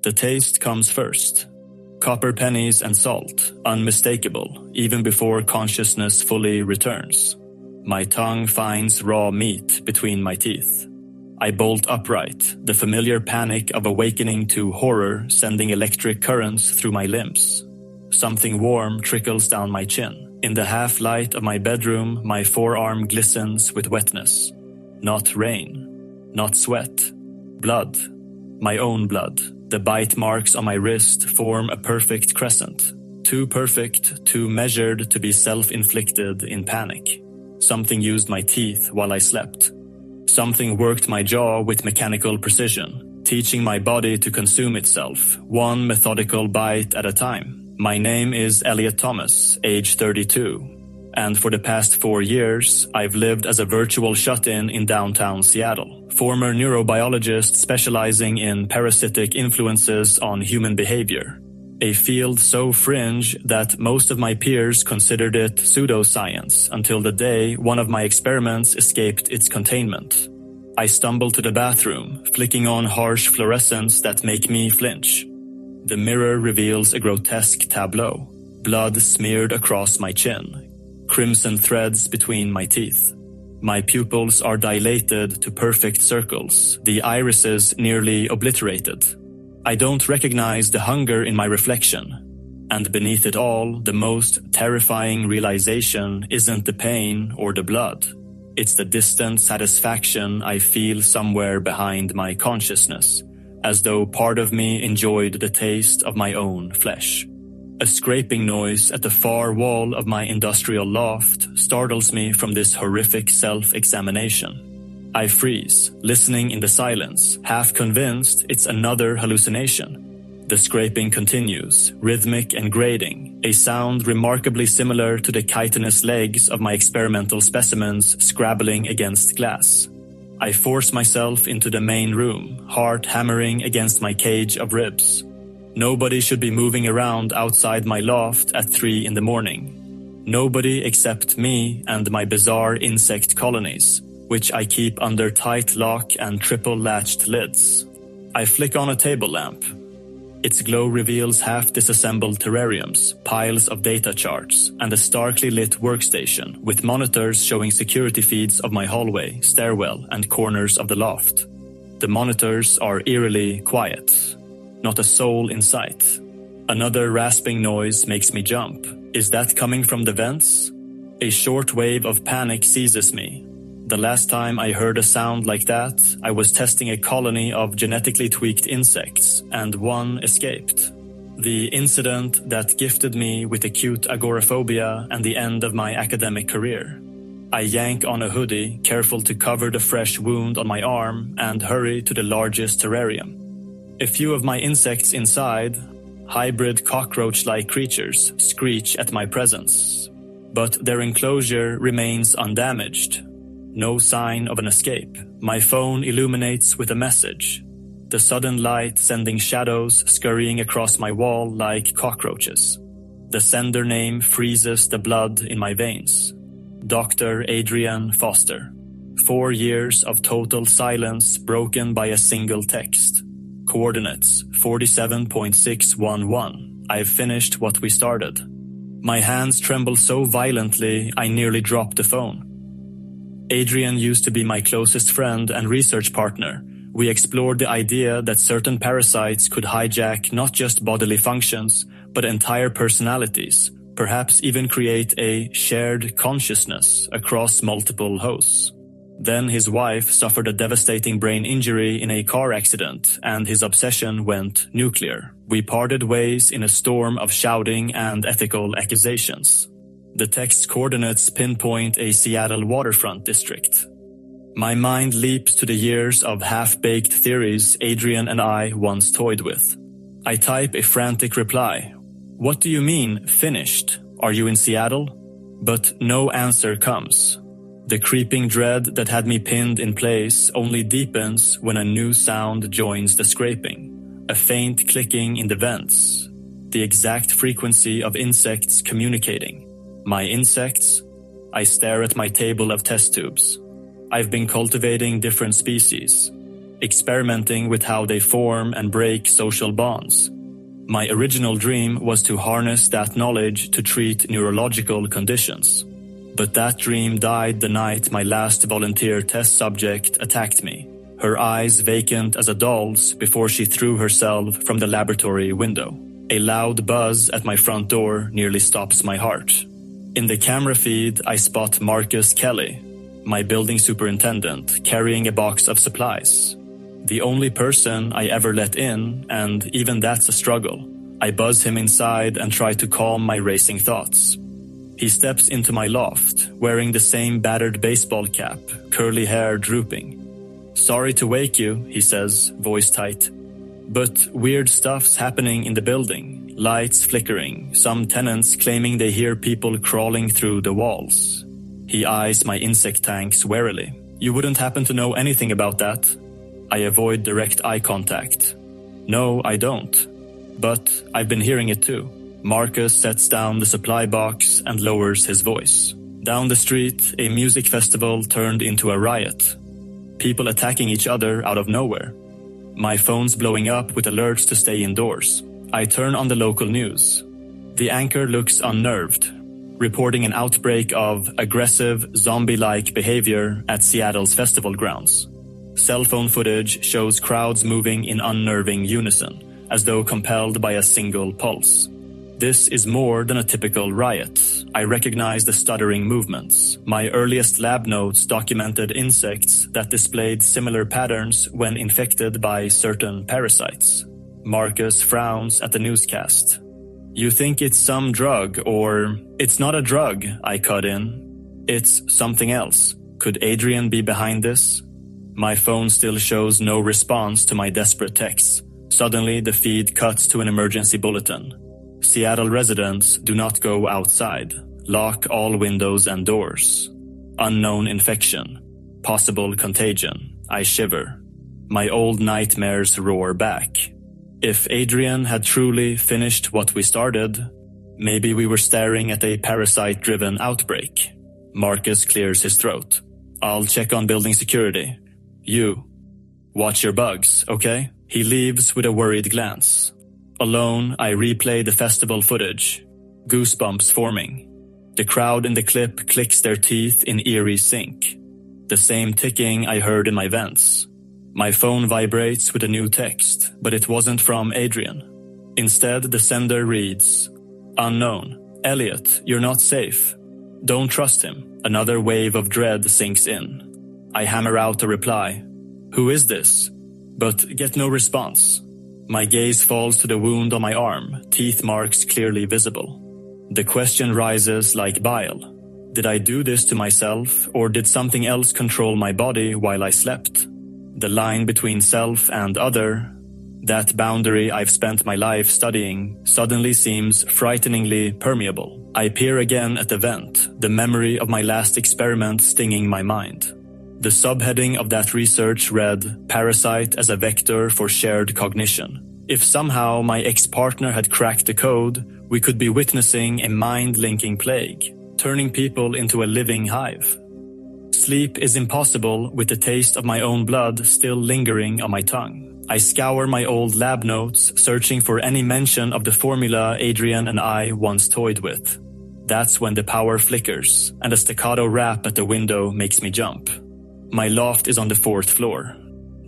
The taste comes first. Copper pennies and salt, unmistakable, even before consciousness fully returns. My tongue finds raw meat between my teeth. I bolt upright, the familiar panic of awakening to horror sending electric currents through my limbs. Something warm trickles down my chin. In the half-light of my bedroom, my forearm glistens with wetness. Not rain, not sweat, blood, my own blood. The bite marks on my wrist form a perfect crescent. Too perfect, too measured to be self-inflicted in panic. Something used my teeth while I slept. Something worked my jaw with mechanical precision, teaching my body to consume itself, one methodical bite at a time. My name is Elliot Thomas, age 32. And for the past 4 years, I've lived as a virtual shut-in in downtown Seattle. Former neurobiologist specializing in parasitic influences on human behavior. A field so fringe that most of my peers considered it pseudoscience until the day one of my experiments escaped its containment. I stumble to the bathroom, flicking on harsh fluorescents that make me flinch. The mirror reveals a grotesque tableau. Blood smeared across my chin. Crimson threads between my teeth. My pupils are dilated to perfect circles, the irises nearly obliterated. I don't recognize the hunger in my reflection. And beneath it all, the most terrifying realization isn't the pain or the blood. It's the distant satisfaction I feel somewhere behind my consciousness, as though part of me enjoyed the taste of my own flesh. A scraping noise at the far wall of my industrial loft startles me from this horrific self-examination. I freeze, listening in the silence, half convinced it's another hallucination. The scraping continues, rhythmic and grating, a sound remarkably similar to the chitinous legs of my experimental specimens scrabbling against glass. I force myself into the main room, heart hammering against my cage of ribs. Nobody should be moving around outside my loft at 3 in the morning. Nobody except me and my bizarre insect colonies, which I keep under tight lock and triple-latched lids. I flick on a table lamp. Its glow reveals half-disassembled terrariums, piles of data charts, and a starkly lit workstation with monitors showing security feeds of my hallway, stairwell, and corners of the loft. The monitors are eerily quiet. Not a soul in sight. Another rasping noise makes me jump. Is that coming from the vents? A short wave of panic seizes me. The last time I heard a sound like that, I was testing a colony of genetically tweaked insects, and one escaped. The incident that gifted me with acute agoraphobia and the end of my academic career. I yank on a hoodie, careful to cover the fresh wound on my arm, and hurry to the largest terrarium. A few of my insects inside, hybrid cockroach-like creatures, screech at my presence. But their enclosure remains undamaged. No sign of an escape. My phone illuminates with a message. The sudden light sending shadows scurrying across my wall like cockroaches. The sender name freezes the blood in my veins. Dr. Adrian Foster. 4 years of total silence broken by a single text. Coordinates 47.611. I've finished what we started. My hands tremble so violently I nearly drop the phone. Adrian used to be my closest friend and research partner. We explored the idea that certain parasites could hijack not just bodily functions, but entire personalities, perhaps even create a shared consciousness across multiple hosts. Then his wife suffered a devastating brain injury in a car accident, and his obsession went nuclear. We parted ways in a storm of shouting and ethical accusations. The text's coordinates pinpoint a Seattle waterfront district. My mind leaps to the years of half-baked theories Adrian and I once toyed with. I type a frantic reply. What do you mean, finished? Are you in Seattle? But no answer comes. The creeping dread that had me pinned in place only deepens when a new sound joins the scraping. A faint clicking in the vents. The exact frequency of insects communicating. My insects? I stare at my table of test tubes. I've been cultivating different species. experimenting with how they form and break social bonds. My original dream was to harness that knowledge to treat neurological conditions. But that dream died the night my last volunteer test subject attacked me, her eyes vacant as a doll's before she threw herself from the laboratory window. A loud buzz at my front door nearly stops my heart. In the camera feed, I spot Marcus Kelly, my building superintendent, carrying a box of supplies. The only person I ever let in, and even that's a struggle. I buzz him inside and try to calm my racing thoughts. He steps into my loft, wearing the same battered baseball cap, curly hair drooping. "Sorry to wake you," he says, voice tight. "But weird stuff's happening in the building. Lights flickering, some tenants claiming they hear people crawling through the walls." He eyes my insect tanks warily. "You wouldn't happen to know anything about that?" I avoid direct eye contact. "No, I don't. But I've been hearing it too." Marcus sets down the supply box and lowers his voice. Down the street, a music festival turned into a riot. People attacking each other out of nowhere. My phone's blowing up with alerts to stay indoors. I turn on the local news. The anchor looks unnerved, reporting an outbreak of aggressive, zombie-like behavior at Seattle's festival grounds. Cell phone footage shows crowds moving in unnerving unison, as though compelled by a single pulse. This is more than a typical riot. I recognize the stuttering movements. My earliest lab notes documented insects that displayed similar patterns when infected by certain parasites. Marcus frowns at the newscast. "You think it's some drug, or..." "It's not a drug," I cut in. "It's something else. Could Adrian be behind this?" My phone still shows no response to my desperate texts. Suddenly, the feed cuts to an emergency bulletin. "Seattle residents, do not go outside. Lock all windows and doors. Unknown infection. Possible contagion." I shiver. My old nightmares roar back. If Adrian had truly finished what we started, maybe we were staring at a parasite-driven outbreak. Marcus clears his throat. "I'll check on building security. You, watch your bugs, okay?" He leaves with a worried glance. Alone, I replay the festival footage, goosebumps forming. The crowd in the clip clicks their teeth in eerie sync. The same ticking I heard in my vents. My phone vibrates with a new text, but it wasn't from Adrian. Instead, the sender reads, "Unknown. Elliot, you're not safe. Don't trust him." Another wave of dread sinks in. I hammer out a reply. "Who is this?" But get no response. My gaze falls to the wound on my arm, teeth marks clearly visible. The question rises like bile. Did I do this to myself, or did something else control my body while I slept? The line between self and other, that boundary I've spent my life studying, suddenly seems frighteningly permeable. I peer again at the vent, the memory of my last experiment stinging my mind. The subheading of that research read, "Parasite as a vector for shared cognition." If somehow my ex-partner had cracked the code, we could be witnessing a mind-linking plague, turning people into a living hive. Sleep is impossible with the taste of my own blood still lingering on my tongue. I scour my old lab notes, searching for any mention of the formula Adrian and I once toyed with. That's when the power flickers, and a staccato rap at the window makes me jump. My loft is on the 4th floor.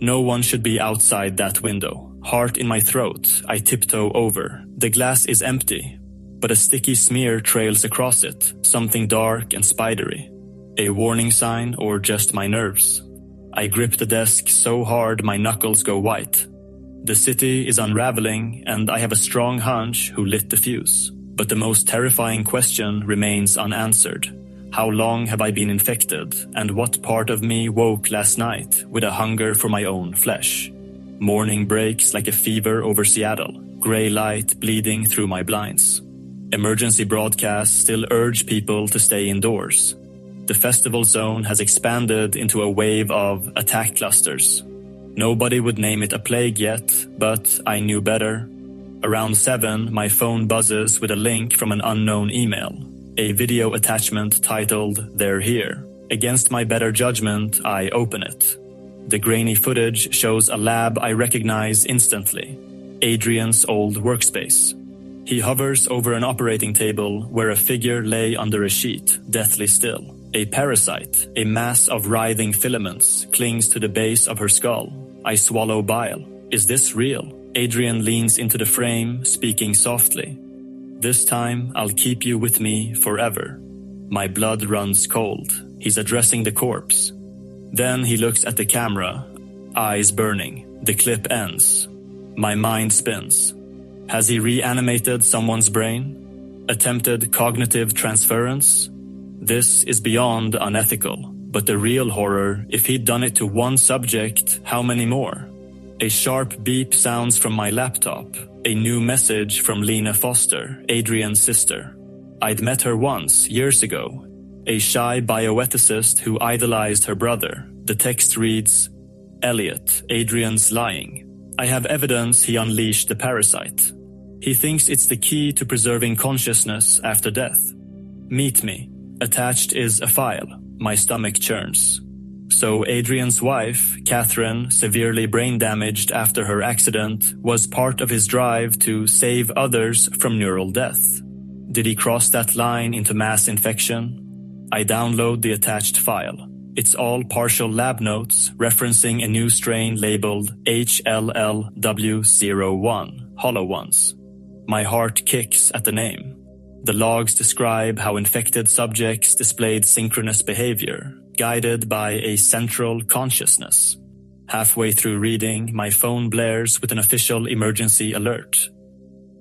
No one should be outside that window. Heart in my throat, I tiptoe over. The glass is empty, but a sticky smear trails across it, something dark and spidery. A warning sign, or just my nerves? I grip the desk so hard my knuckles go white. The city is unraveling, and I have a strong hunch who lit the fuse. But the most terrifying question remains unanswered. How long have I been infected, and what part of me woke last night with a hunger for my own flesh? Morning breaks like a fever over Seattle, gray light bleeding through my blinds. Emergency broadcasts still urge people to stay indoors. The festival zone has expanded into a wave of attack clusters. Nobody would name it a plague yet, but I knew better. Around 7, my phone buzzes with a link from an unknown email. A video attachment titled, "They're Here." Against my better judgment, I open it. The grainy footage shows a lab I recognize instantly, Adrian's old workspace. He hovers over an operating table where a figure lay under a sheet, deathly still. A parasite, a mass of writhing filaments, clings to the base of her skull. I swallow bile. Is this real? Adrian leans into the frame, speaking softly. This time, I'll keep you with me forever. My blood runs cold. He's addressing the corpse. Then he looks at the camera, eyes burning. The clip ends. My mind spins. Has he reanimated someone's brain? Attempted cognitive transference? This is beyond unethical, but the real horror, if he'd done it to one subject, how many more? A sharp beep sounds from my laptop, a new message from Lena Foster, Adrian's sister. I'd met her once, years ago, a shy bioethicist who idolized her brother. The text reads, Elliot, Adrian's lying. I have evidence he unleashed the parasite. He thinks it's the key to preserving consciousness after death. Meet me. Attached is a file. My stomach churns. So Adrian's wife, Catherine, severely brain damaged after her accident, was part of his drive to save others from neural death. Did he cross that line into mass infection? I download the attached file. It's all partial lab notes referencing a new strain labeled HLLW01, hollow ones. My heart kicks at the name. The logs describe how infected subjects displayed synchronous behavior, guided by a central consciousness. Halfway through reading, my phone blares with an official emergency alert.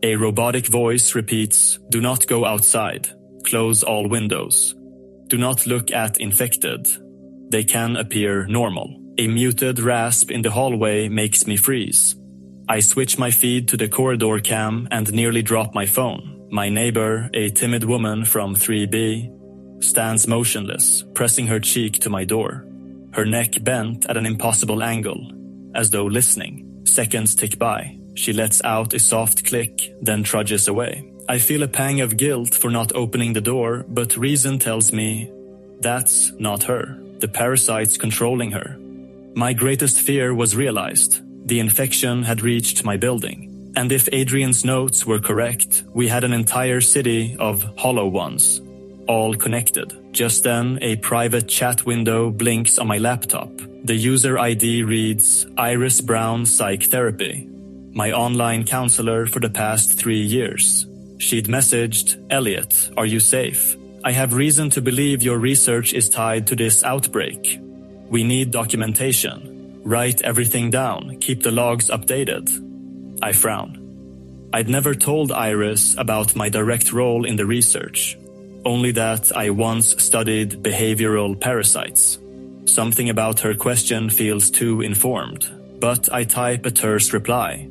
A robotic voice repeats, "Do not go outside. Close all windows. Do not look at infected. They can appear normal." A muted rasp in the hallway makes me freeze. I switch my feed to the corridor cam and nearly drop my phone. My neighbor, a timid woman from 3B, stands motionless, pressing her cheek to my door. Her neck bent at an impossible angle, as though listening. Seconds tick by. She lets out a soft click, then trudges away. I feel a pang of guilt for not opening the door, but reason tells me that's not her. The parasite's controlling her. My greatest fear was realized. The infection had reached my building. And if Adrian's notes were correct, we had an entire city of hollow ones, all connected. Just then, a private chat window blinks on my laptop. The user ID reads, Iris Brown Psych Therapy, my online counselor for the past 3 years. She'd messaged, Elliot, are you safe? I have reason to believe your research is tied to this outbreak. We need documentation. Write everything down. Keep the logs updated. I frown. I'd never told Iris about my direct role in the research, only that I once studied behavioral parasites. Something about her question feels too informed, but I type a terse reply.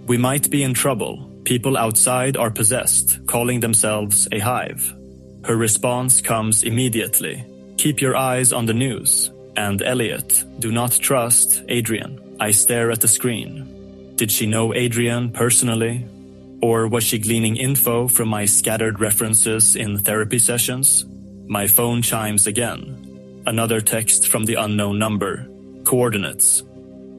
We might be in trouble. People outside are possessed, calling themselves a hive. Her response comes immediately. Keep your eyes on the news. And Elliot, do not trust Adrian. I stare at the screen. Did she know Adrian personally? Or was she gleaning info from my scattered references in therapy sessions? My phone chimes again. Another text from the unknown number. Coordinates.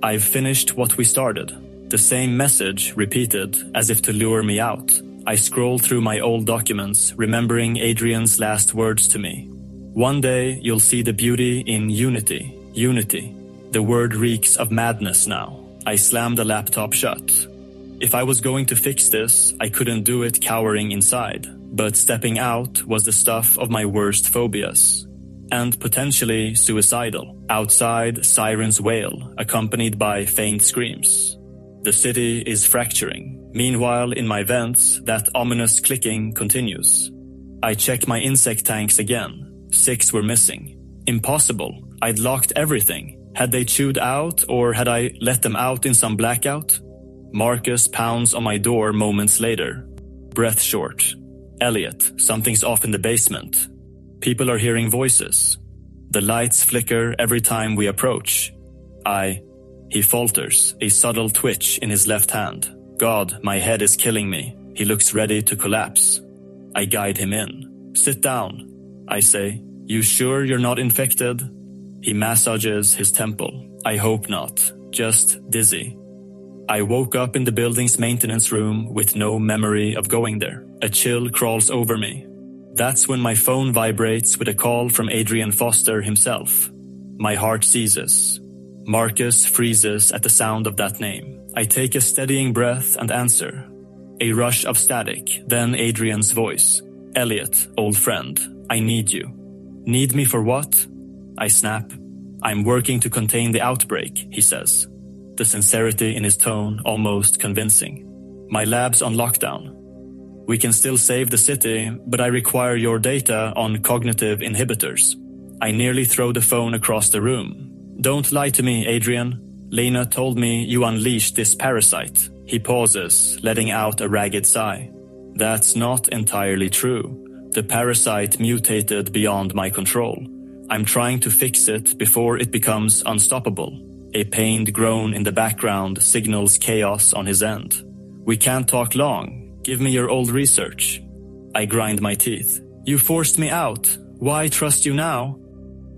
I've finished what we started. The same message repeated, as if to lure me out. I scroll through my old documents, remembering Adrian's last words to me. One day you'll see the beauty in unity. Unity. The word reeks of madness now. I slammed the laptop shut. If I was going to fix this, I couldn't do it cowering inside. But stepping out was the stuff of my worst phobias. And potentially suicidal. Outside, sirens wail, accompanied by faint screams. The city is fracturing. Meanwhile, in my vents, that ominous clicking continues. I check my insect tanks again. 6 were missing. Impossible. I'd locked everything. Had they chewed out, or had I let them out in some blackout? Marcus pounds on my door moments later. Breath short. Elliot, something's off in the basement. People are hearing voices. The lights flicker every time we approach. He falters, a subtle twitch in his left hand. God, my head is killing me. He looks ready to collapse. I guide him in. Sit down, I say. You sure you're not infected? He massages his temple. I hope not, just dizzy. I woke up in the building's maintenance room with no memory of going there. A chill crawls over me. That's when my phone vibrates with a call from Adrian Foster himself. My heart seizes. Marcus freezes at the sound of that name. I take a steadying breath and answer. A rush of static, then Adrian's voice. Elliot, old friend, I need you. Need me for what? I snap. I'm working to contain the outbreak, he says. The sincerity in his tone almost convincing. My lab's on lockdown. We can still save the city, but I require your data on cognitive inhibitors. I nearly throw the phone across the room. Don't lie to me, Adrian. Lena told me you unleashed this parasite. He pauses, letting out a ragged sigh. That's not entirely true. The parasite mutated beyond my control. I'm trying to fix it before it becomes unstoppable. A pained groan in the background signals chaos on his end. We can't talk long. Give me your old research. I grind my teeth. You forced me out. Why trust you now?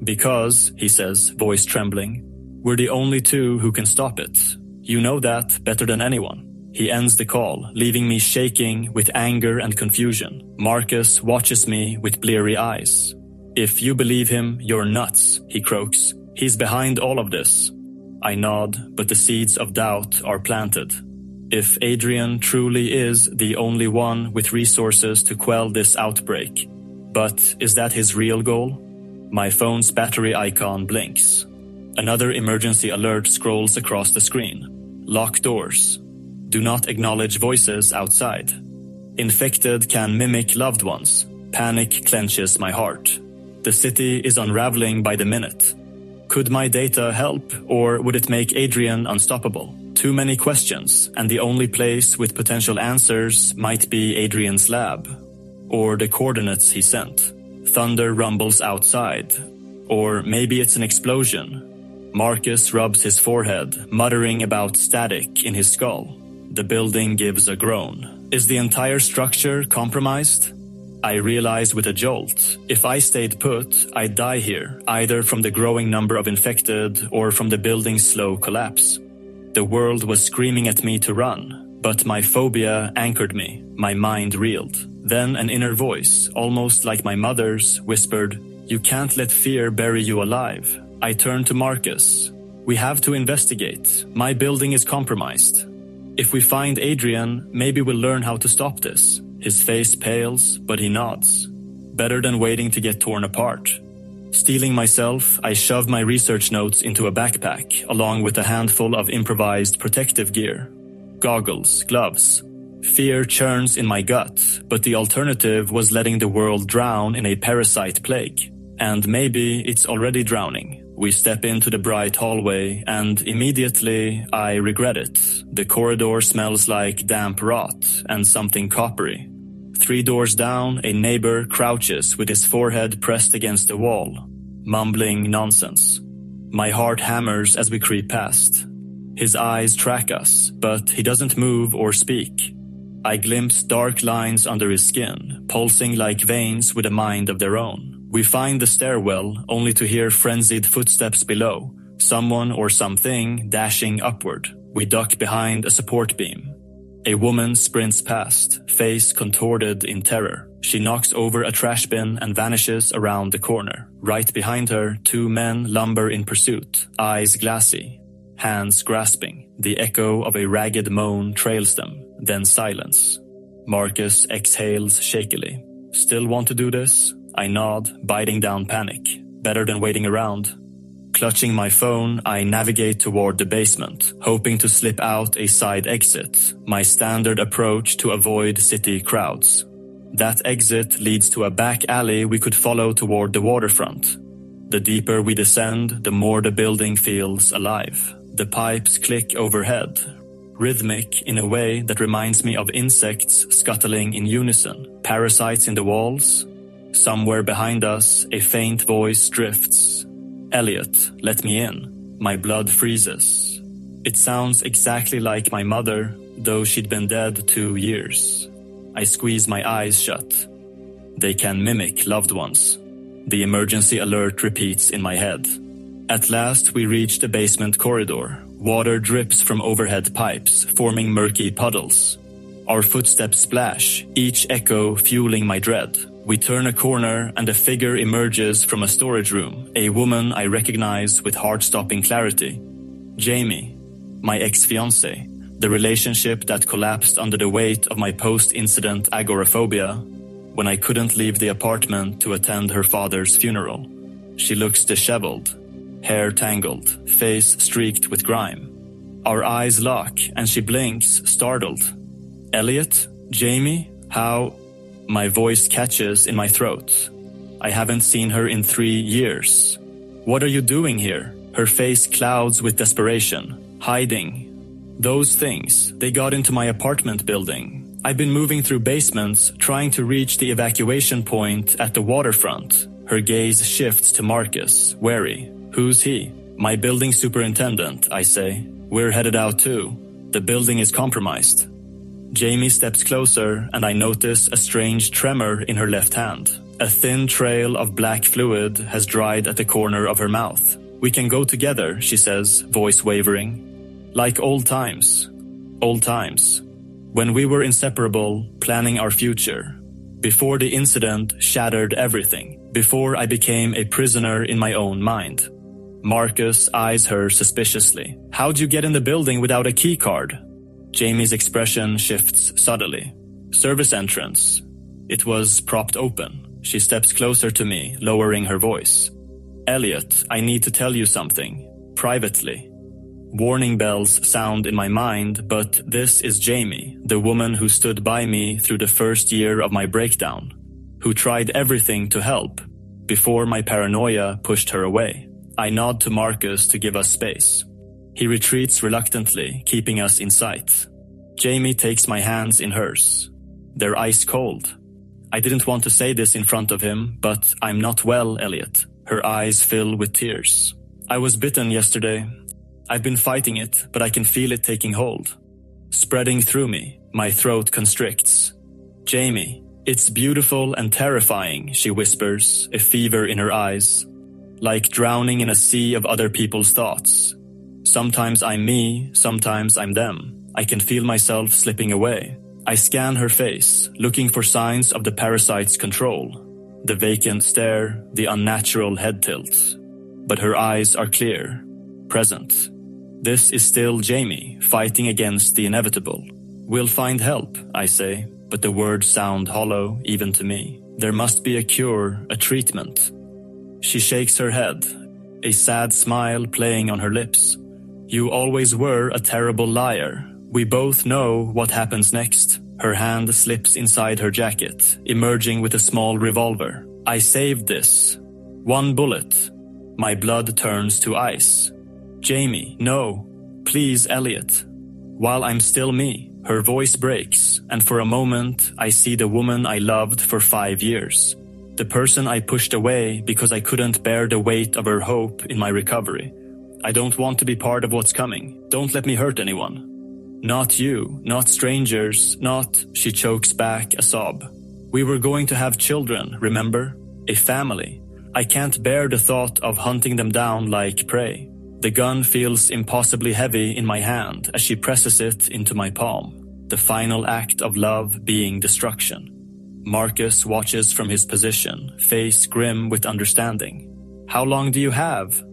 Because, he says, voice trembling, we're the only two who can stop it. You know that better than anyone. He ends the call, leaving me shaking with anger and confusion. Marcus watches me with bleary eyes. If you believe him, you're nuts, he croaks. He's behind all of this. I nod, but the seeds of doubt are planted. If Adrian truly is the only one with resources to quell this outbreak, but is that his real goal? My phone's battery icon blinks. Another emergency alert scrolls across the screen. Lock doors. Do not acknowledge voices outside. Infected can mimic loved ones. Panic clenches my heart. The city is unraveling by the minute. Could my data help, or would it make Adrian unstoppable? Too many questions, and the only place with potential answers might be Adrian's lab, or the coordinates he sent. Thunder rumbles outside, or maybe it's an explosion. Marcus rubs his forehead, muttering about static in his skull. The building gives a groan. Is the entire structure compromised? I realize with a jolt, if I stayed put, I'd die here, either from the growing number of infected or from the building's slow collapse. The world was screaming at me to run, but my phobia anchored me. My mind reeled. Then an inner voice, almost like my mother's, whispered, "You can't let fear bury you alive." I turned to Marcus. "We have to investigate. My building is compromised. If we find Adrian, maybe we'll learn how to stop this." His face pales, but he nods. Better than waiting to get torn apart. Steeling myself, I shove my research notes into a backpack, along with a handful of improvised protective gear. Goggles, gloves. Fear churns in my gut, but the alternative was letting the world drown in a parasite plague. And maybe it's already drowning. We step into the bright hallway, and immediately I regret it. The corridor smells like damp rot and something coppery. 3 doors down, a neighbor crouches with his forehead pressed against the wall, mumbling nonsense. My heart hammers as we creep past. His eyes track us, but he doesn't move or speak. I glimpse dark lines under his skin, pulsing like veins with a mind of their own. We find the stairwell, only to hear frenzied footsteps below, someone or something dashing upward. We duck behind a support beam. A woman sprints past, face contorted in terror. She knocks over a trash bin and vanishes around the corner. Right behind her, 2 men lumber in pursuit, eyes glassy, hands grasping. The echo of a ragged moan trails them, then silence. Marcus exhales shakily. "Still want to do this?" I nod, biting down panic. Better than waiting around. Clutching my phone, I navigate toward the basement, hoping to slip out a side exit, my standard approach to avoid city crowds. That exit leads to a back alley we could follow toward the waterfront. The deeper we descend, the more the building feels alive. The pipes click overhead, rhythmic in a way that reminds me of insects scuttling in unison, parasites in the walls. Somewhere behind us, a faint voice drifts. "Elliot, let me in." My blood freezes. It sounds exactly like my mother, though she'd been dead 2 years. I squeeze my eyes shut. They can mimic loved ones. The emergency alert repeats in my head. At last we reach the basement corridor. Water drips from overhead pipes, forming murky puddles. Our footsteps splash, each echo fueling my dread. We turn a corner and a figure emerges from a storage room, a woman I recognize with heart-stopping clarity. Jamie, my ex-fiancée, the relationship that collapsed under the weight of my post-incident agoraphobia when I couldn't leave the apartment to attend her father's funeral. She looks disheveled, hair tangled, face streaked with grime. Our eyes lock and she blinks, startled. Elliot? Jamie? How? My voice catches in my throat. I haven't seen her in 3 years. What are you doing here? Her face clouds with desperation. Hiding. Those things, they got into my apartment building. I've been moving through basements, trying to reach the evacuation point at the waterfront. Her gaze shifts to Marcus, wary. Who's he? My building superintendent, I say. We're headed out too. The building is compromised. Jamie steps closer and I notice a strange tremor in her left hand. A thin trail of black fluid has dried at the corner of her mouth. We can go together, she says, voice wavering. Like old times. Old times. When we were inseparable, planning our future. Before the incident shattered everything. Before I became a prisoner in my own mind. Marcus eyes her suspiciously. How'd you get in the building without a key card? Jamie's expression shifts subtly. Service entrance. It was propped open. She steps closer to me, lowering her voice. Elliot, I need to tell you something. Privately. Warning bells sound in my mind, but this is Jamie, the woman who stood by me through the first year of my breakdown, who tried everything to help, before my paranoia pushed her away. I nod to Marcus to give us space. He retreats reluctantly, keeping us in sight. Jamie takes my hands in hers. They're ice cold. I didn't want to say this in front of him, but I'm not well, Elliot. Her eyes fill with tears. I was bitten yesterday. I've been fighting it, but I can feel it taking hold. Spreading through me, my throat constricts. Jamie, it's beautiful and terrifying, she whispers, a fever in her eyes. Like drowning in a sea of other people's thoughts. Sometimes I'm me, sometimes I'm them. I can feel myself slipping away. I scan her face, looking for signs of the parasite's control. The vacant stare, the unnatural head tilt. But her eyes are clear, present. This is still Jamie, fighting against the inevitable. We'll find help, I say, but the words sound hollow even to me. There must be a cure, a treatment. She shakes her head, a sad smile playing on her lips. You always were a terrible liar. We both know what happens next. Her hand slips inside her jacket, emerging with a small revolver. I saved this. 1 bullet. My blood turns to ice. Jamie, no. Please, Elliot. While I'm still me, her voice breaks, and for a moment I see the woman I loved for 5 years. The person I pushed away because I couldn't bear the weight of her hope in my recovery. I don't want to be part of what's coming. Don't let me hurt anyone. Not you, not strangers, not... She chokes back a sob. We were going to have children, remember? A family. I can't bear the thought of hunting them down like prey. The gun feels impossibly heavy in my hand as she presses it into my palm. The final act of love being destruction. Marcus watches from his position, face grim with understanding. How long do you have?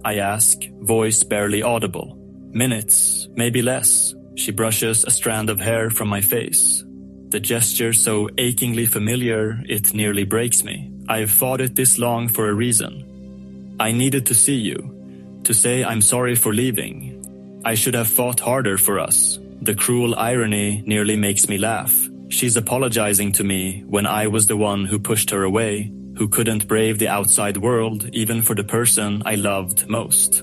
I ask, voice barely audible. Minutes, maybe less. She brushes a strand of hair from my face. The gesture so achingly familiar, it nearly breaks me. I've fought it this long for a reason. I needed to see you, to say I'm sorry for leaving. I should have fought harder for us. The cruel irony nearly makes me laugh. She's apologizing to me when I was the one who pushed her away, who couldn't brave the outside world even for the person I loved most.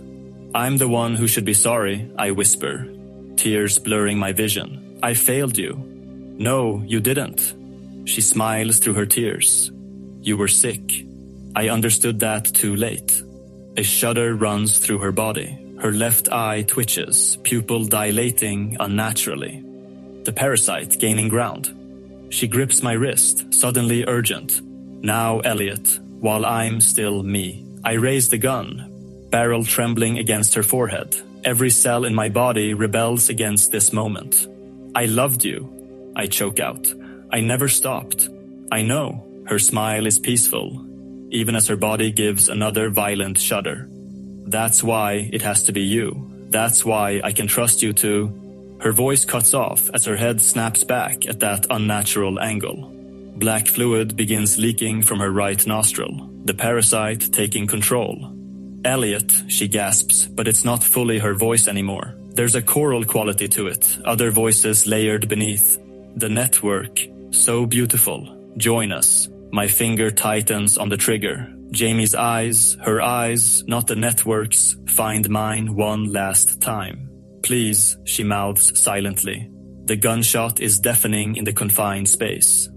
I'm the one who should be sorry, I whisper, tears blurring my vision. I failed you. No, you didn't. She smiles through her tears. You were sick. I understood that too late. A shudder runs through her body. Her left eye twitches, pupil dilating unnaturally. The parasite gaining ground. She grips my wrist, suddenly urgent. Now, Elliot, while I'm still me. I raise the gun. barrel trembling against her forehead. Every cell in my body rebels against this moment. I loved you, I choke out. I never stopped. I know. Her smile is peaceful, even as her body gives another violent shudder. That's why it has to be you. That's why I can trust you to... Her voice cuts off as her head snaps back at that unnatural angle. Black fluid begins leaking from her right nostril, the parasite taking control. Elliot, she gasps, but it's not fully her voice anymore. There's a choral quality to it, other voices layered beneath. The network, so beautiful. Join us. My finger tightens on the trigger. Jamie's eyes, her eyes, not the network's, find mine one last time. Please, she mouths silently. The gunshot is deafening in the confined space.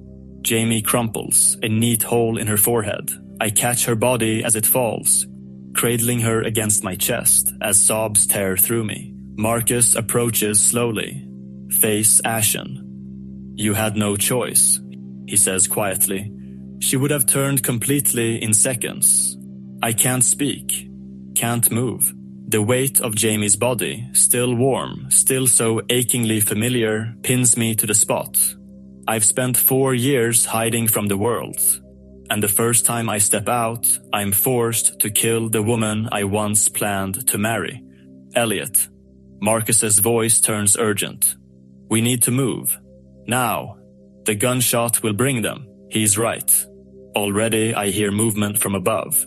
Jamie crumples, a neat hole in her forehead. I catch her body as it falls, cradling her against my chest as sobs tear through me. Marcus approaches slowly, face ashen. You had no choice, he says quietly. She would have turned completely in seconds. I can't speak, can't move. The weight of Jamie's body, still warm, still so achingly familiar, pins me to the spot. I've spent 4 years hiding from the world, and the first time I step out, I'm forced to kill the woman I once planned to marry. Elliot. Marcus's voice turns urgent. We need to move. Now. The gunshot will bring them. He's right. Already I hear movement from above.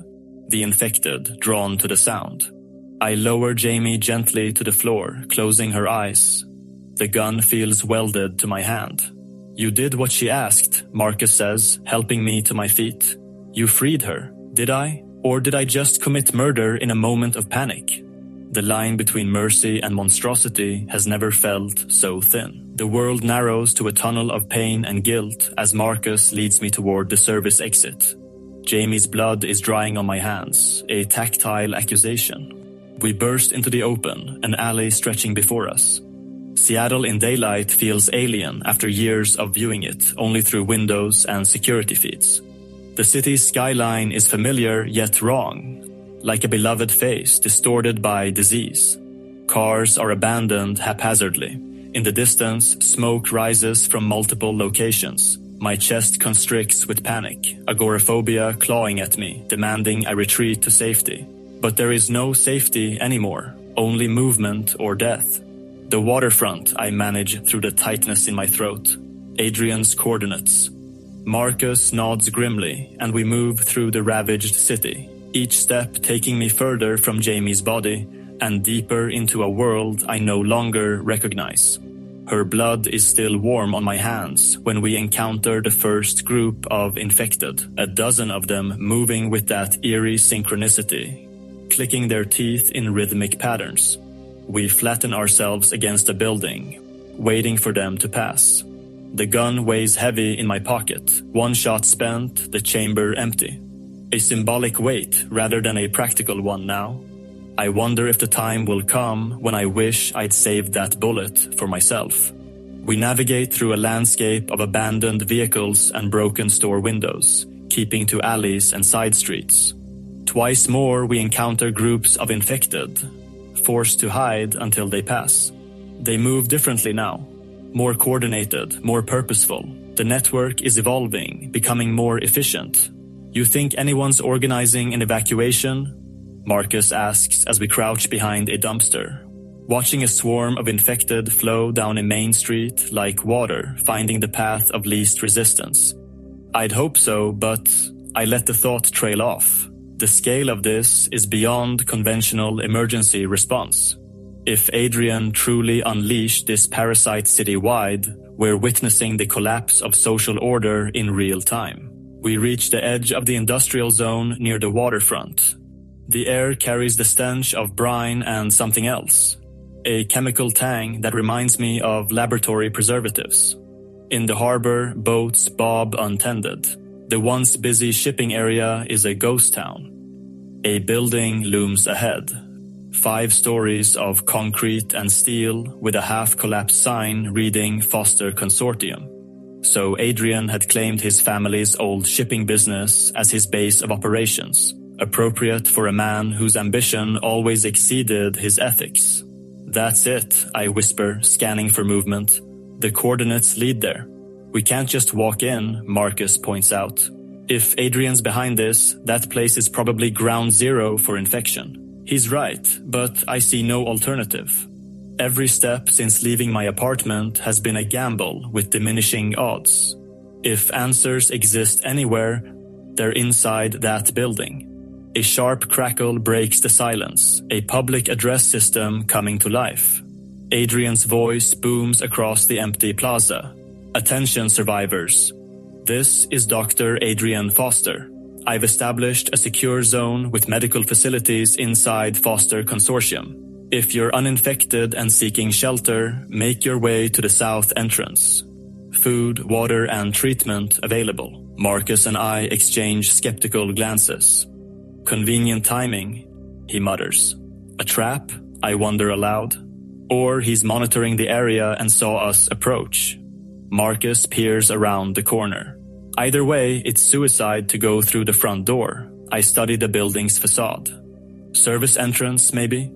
The infected drawn to the sound. I lower Jamie gently to the floor, closing her eyes. The gun feels welded to my hand. You did what she asked, Marcus says, helping me to my feet. You freed her, did I? Or did I just commit murder in a moment of panic? The line between mercy and monstrosity has never felt so thin. The world narrows to a tunnel of pain and guilt as Marcus leads me toward the service exit. Jamie's blood is drying on my hands, a tactile accusation. We burst into the open, an alley stretching before us. Seattle in daylight feels alien after years of viewing it only through windows and security feeds. The city's skyline is familiar yet wrong, like a beloved face distorted by disease. Cars are abandoned haphazardly. In the distance, smoke rises from multiple locations. My chest constricts with panic, agoraphobia clawing at me, demanding I retreat to safety. But there is no safety anymore, only movement or death. The waterfront I manage through the tightness in my throat. Adrian's coordinates. Marcus nods grimly, and we move through the ravaged city, each step taking me further from Jamie's body and deeper into a world I no longer recognize. Her blood is still warm on my hands when we encounter the first group of infected, a dozen of them moving with that eerie synchronicity, clicking their teeth in rhythmic patterns. We flatten ourselves against a building, waiting for them to pass. The gun weighs heavy in my pocket, one shot spent, the chamber empty. A symbolic weight rather than a practical one now. I wonder if the time will come when I wish I'd saved that bullet for myself. We navigate through a landscape of abandoned vehicles and broken store windows, keeping to alleys and side streets. Twice more we encounter groups of infected, forced to hide until they pass. They move differently now, more coordinated, more purposeful. The network is evolving, becoming more efficient. You think anyone's organizing an evacuation? Marcus asks as we crouch behind a dumpster, watching a swarm of infected flow down a main street like water finding the path of least resistance. I'd hope so, but I let the thought trail off. The scale of this is beyond conventional emergency response. If Adrian truly unleashed this parasite citywide, we're witnessing the collapse of social order in real time. We reach the edge of the industrial zone near the waterfront. The air carries the stench of brine and something else, a chemical tang that reminds me of laboratory preservatives. In the harbor, boats bob untended. The once busy shipping area is a ghost town. A building looms ahead. 5 stories of concrete and steel with a half-collapsed sign reading Foster Consortium. So Adrian had claimed his family's old shipping business as his base of operations. appropriate for a man whose ambition always exceeded his ethics. That's it, I whisper, scanning for movement. The coordinates lead there. We can't just walk in, Marcus points out. If Adrian's behind this, that place is probably ground zero for infection. He's right, but I see no alternative. Every step since leaving my apartment has been a gamble with diminishing odds. If answers exist anywhere, they're inside that building. A sharp crackle breaks the silence, a public address system coming to life. Adrian's voice booms across the empty plaza. Attention survivors. This is Dr. Adrian Foster. I've established a secure zone with medical facilities inside Foster Consortium. If you're uninfected and seeking shelter, make your way to the south entrance. Food, water, and treatment available. Marcus and I exchange skeptical glances. Convenient timing, he mutters. A trap, I wonder aloud. Or he's monitoring the area and saw us approach. Marcus peers around the corner. Either way, it's suicide to go through the front door. I study the building's facade. Service entrance, maybe?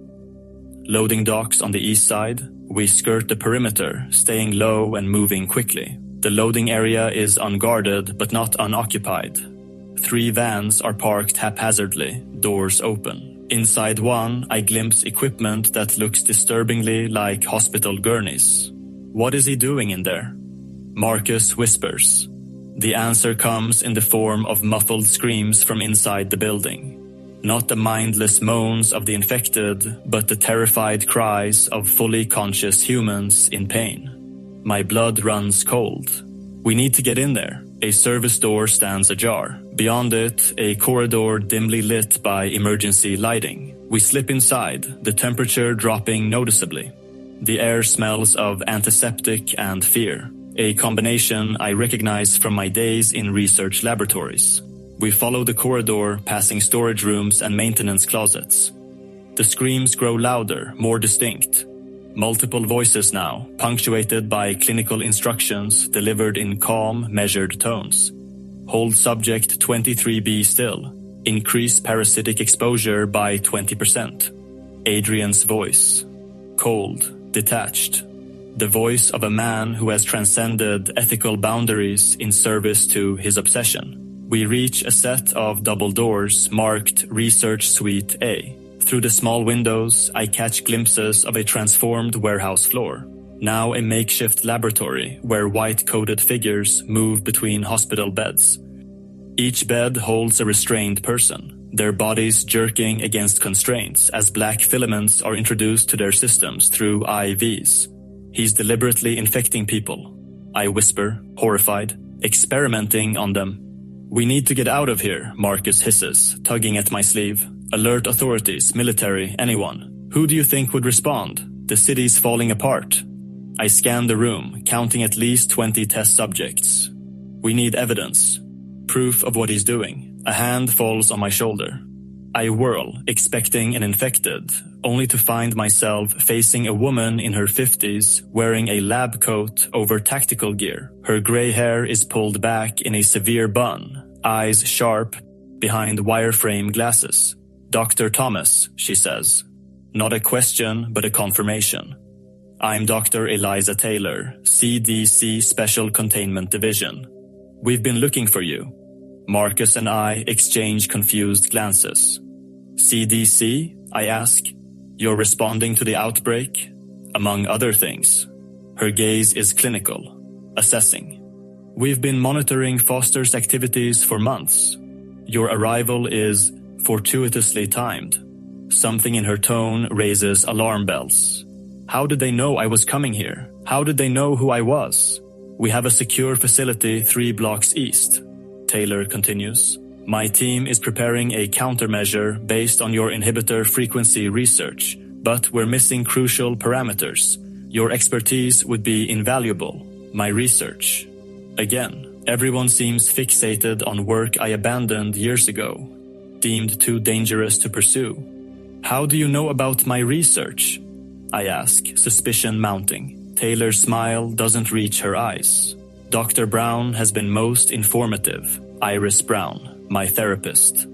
Loading docks on the east side. We skirt the perimeter, staying low and moving quickly. The loading area is unguarded but not unoccupied. 3 vans are parked haphazardly, doors open. Inside one, I glimpse equipment that looks disturbingly like hospital gurneys. What is he doing in there? Marcus whispers. The answer comes in the form of muffled screams from inside the building. Not the mindless moans of the infected, but the terrified cries of fully conscious humans in pain. My blood runs cold. We need to get in there. A service door stands ajar. Beyond it, a corridor dimly lit by emergency lighting. We slip inside, the temperature dropping noticeably. The air smells of antiseptic and fear, a combination I recognize from my days in research laboratories. We follow the corridor, passing storage rooms and maintenance closets. The screams grow louder, more distinct. Multiple voices now, punctuated by clinical instructions delivered in calm, measured tones. Hold subject 23B still. Increase parasitic exposure by 20%. Adrian's voice. Cold, detached. The voice of a man who has transcended ethical boundaries in service to his obsession. We reach a set of double doors marked Research Suite A. Through the small windows, I catch glimpses of a transformed warehouse floor. Now a makeshift laboratory where white-coated figures move between hospital beds. Each bed holds a restrained person, their bodies jerking against constraints as black filaments are introduced to their systems through IVs. He's deliberately infecting people. I whisper, horrified, experimenting on them. We need to get out of here, Marcus hisses, tugging at my sleeve. Alert authorities, military, anyone. Who do you think would respond? The city's falling apart. I scan the room, counting at least 20 test subjects. We need evidence. Proof of what he's doing. A hand falls on my shoulder. I whirl, expecting an infected, only to find myself facing a woman in her 50s wearing a lab coat over tactical gear. Her gray hair is pulled back in a severe bun, eyes sharp behind wireframe glasses. Dr. Thomas, she says. Not a question, but a confirmation. I'm Dr. Eliza Taylor, CDC Special Containment Division. We've been looking for you. Marcus and I exchange confused glances. CDC? I ask. You're responding to the outbreak? Among other things. Her gaze is clinical, assessing. We've been monitoring Foster's activities for months. Your arrival is fortuitously timed. Something in her tone raises alarm bells. How did they know I was coming here? How did they know who I was? We have a secure facility 3 blocks east. Taylor continues. My team is preparing a countermeasure based on your inhibitor frequency research, but we're missing crucial parameters. Your expertise would be invaluable. My research. Again, everyone seems fixated on work I abandoned years ago, deemed too dangerous to pursue. How do you know about my research? I ask, suspicion mounting. Taylor's smile doesn't reach her eyes. Dr. Brown has been most informative. Iris Brown, my therapist.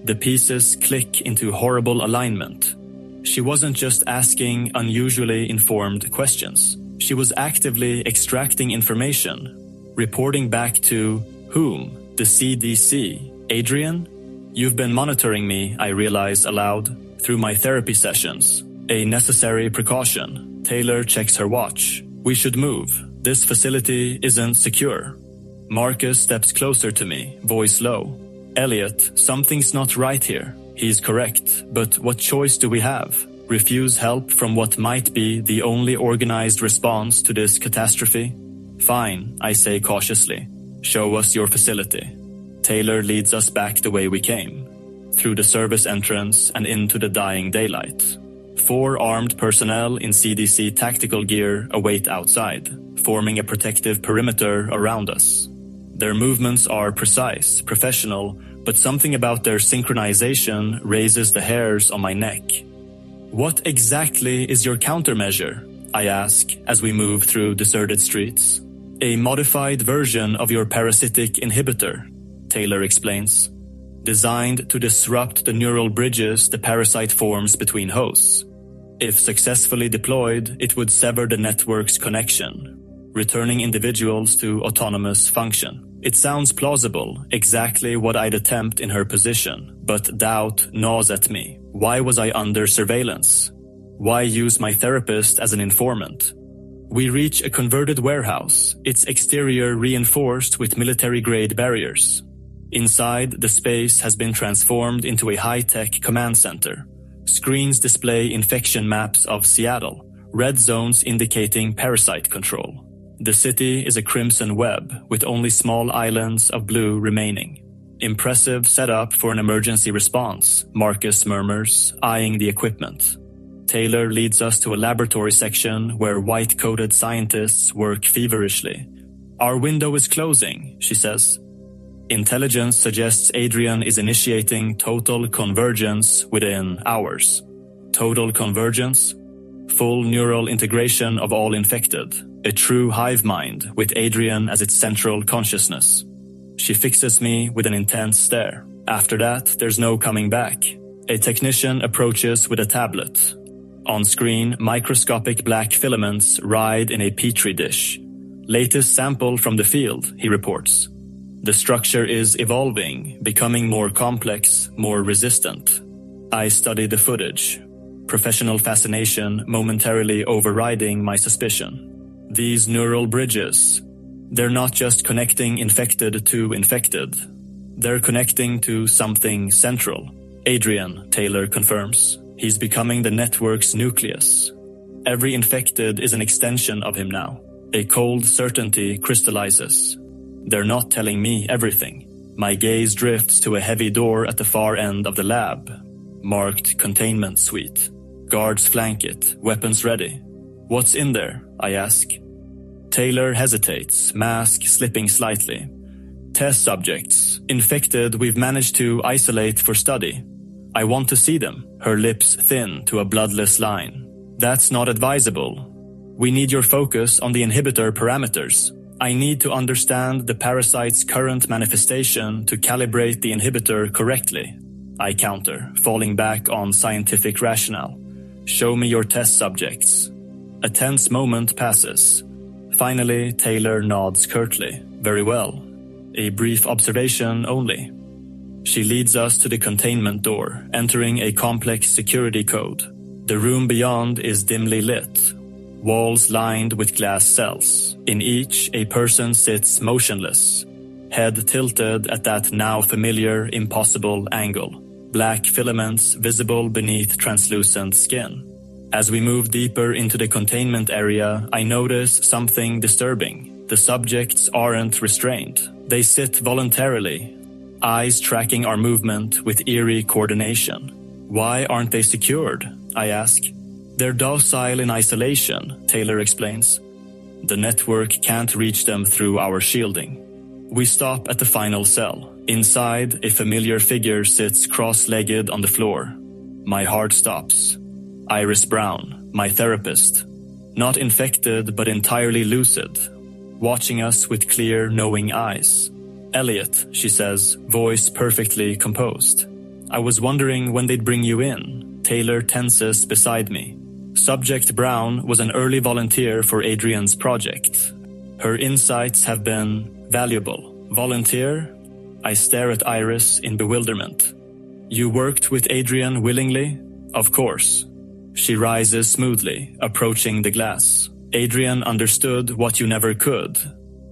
The pieces click into horrible alignment. She wasn't just asking unusually informed questions. She was actively extracting information, reporting back to whom? The CDC. Adrian? You've been monitoring me, I realize aloud, through my therapy sessions. A necessary precaution. Taylor checks her watch. We should move. This facility isn't secure. Marcus steps closer to me, voice low. Elliot, something's not right here. He's correct, but what choice do we have? Refuse help from what might be the only organized response to this catastrophe? Fine, I say cautiously. Show us your facility. Taylor leads us back the way we came, through the service entrance and into the dying daylight. 4 armed personnel in CDC tactical gear await outside, forming a protective perimeter around us. Their movements are precise, professional, but something about their synchronization raises the hairs on my neck. What exactly is your countermeasure? I ask as we move through deserted streets. A modified version of your parasitic inhibitor, Taylor explains. Designed to disrupt the neural bridges the parasite forms between hosts. If successfully deployed, it would sever the network's connection, returning individuals to autonomous function. It sounds plausible, exactly what I'd attempt in her position, but doubt gnaws at me. Why was I under surveillance? Why use my therapist as an informant? We reach a converted warehouse, its exterior reinforced with military-grade barriers. Inside, the space has been transformed into a high-tech command center. Screens display infection maps of Seattle, red zones indicating parasite control. The city is a crimson web, with only small islands of blue remaining. Impressive setup for an emergency response, Marcus murmurs, eyeing the equipment. Taylor leads us to a laboratory section where white-coated scientists work feverishly. Our window is closing, she says. Intelligence suggests Adrian is initiating total convergence within hours. Total convergence? Full neural integration of all infected. A true hive mind with Adrian as its central consciousness. She fixes me with an intense stare. After that, there's no coming back. A technician approaches with a tablet. On screen, microscopic black filaments ride in a petri dish. Latest sample from the field, he reports. The structure is evolving, becoming more complex, more resistant. I study the footage. Professional fascination momentarily overriding my suspicion. These neural bridges, they're not just connecting infected to infected. They're connecting to something central. Adrian, Taylor confirms. He's becoming the network's nucleus. Every infected is an extension of him now. A cold certainty crystallizes. They're not telling me everything. My gaze drifts to a heavy door at the far end of the lab, marked Containment Suite. Guards flank it, weapons ready. What's in there? I ask. Taylor hesitates, mask slipping slightly. Test subjects, infected we've managed to isolate for study. I want to see them, her lips thin to a bloodless line. That's not advisable. We need your focus on the inhibitor parameters. I need to understand the parasite's current manifestation to calibrate the inhibitor correctly. I counter, falling back on scientific rationale. Show me your test subjects. A tense moment passes. Finally, Taylor nods curtly. Very well. A brief observation only. She leads us to the containment door, entering a complex security code. The room beyond is dimly lit. Walls lined with glass cells. In each, a person sits motionless, head tilted at that now familiar, impossible angle. Black filaments visible beneath translucent skin. As we move deeper into the containment area, I notice something disturbing. The subjects aren't restrained. They sit voluntarily, eyes tracking our movement with eerie coordination. Why aren't they secured? I ask. They're docile in isolation, Taylor explains. The network can't reach them through our shielding. We stop at the final cell. Inside, a familiar figure sits cross-legged on the floor. My heart stops. Iris Brown, my therapist. Not infected, but entirely lucid. Watching us with clear, knowing eyes. Elliot, she says, voice perfectly composed. I was wondering when they'd bring you in. Taylor tenses beside me. Subject Brown was an early volunteer for Adrian's project. Her insights have been valuable. Volunteer? I stare at Iris in bewilderment. You worked with Adrian willingly? Of course. She rises smoothly, approaching the glass. Adrian understood what you never could.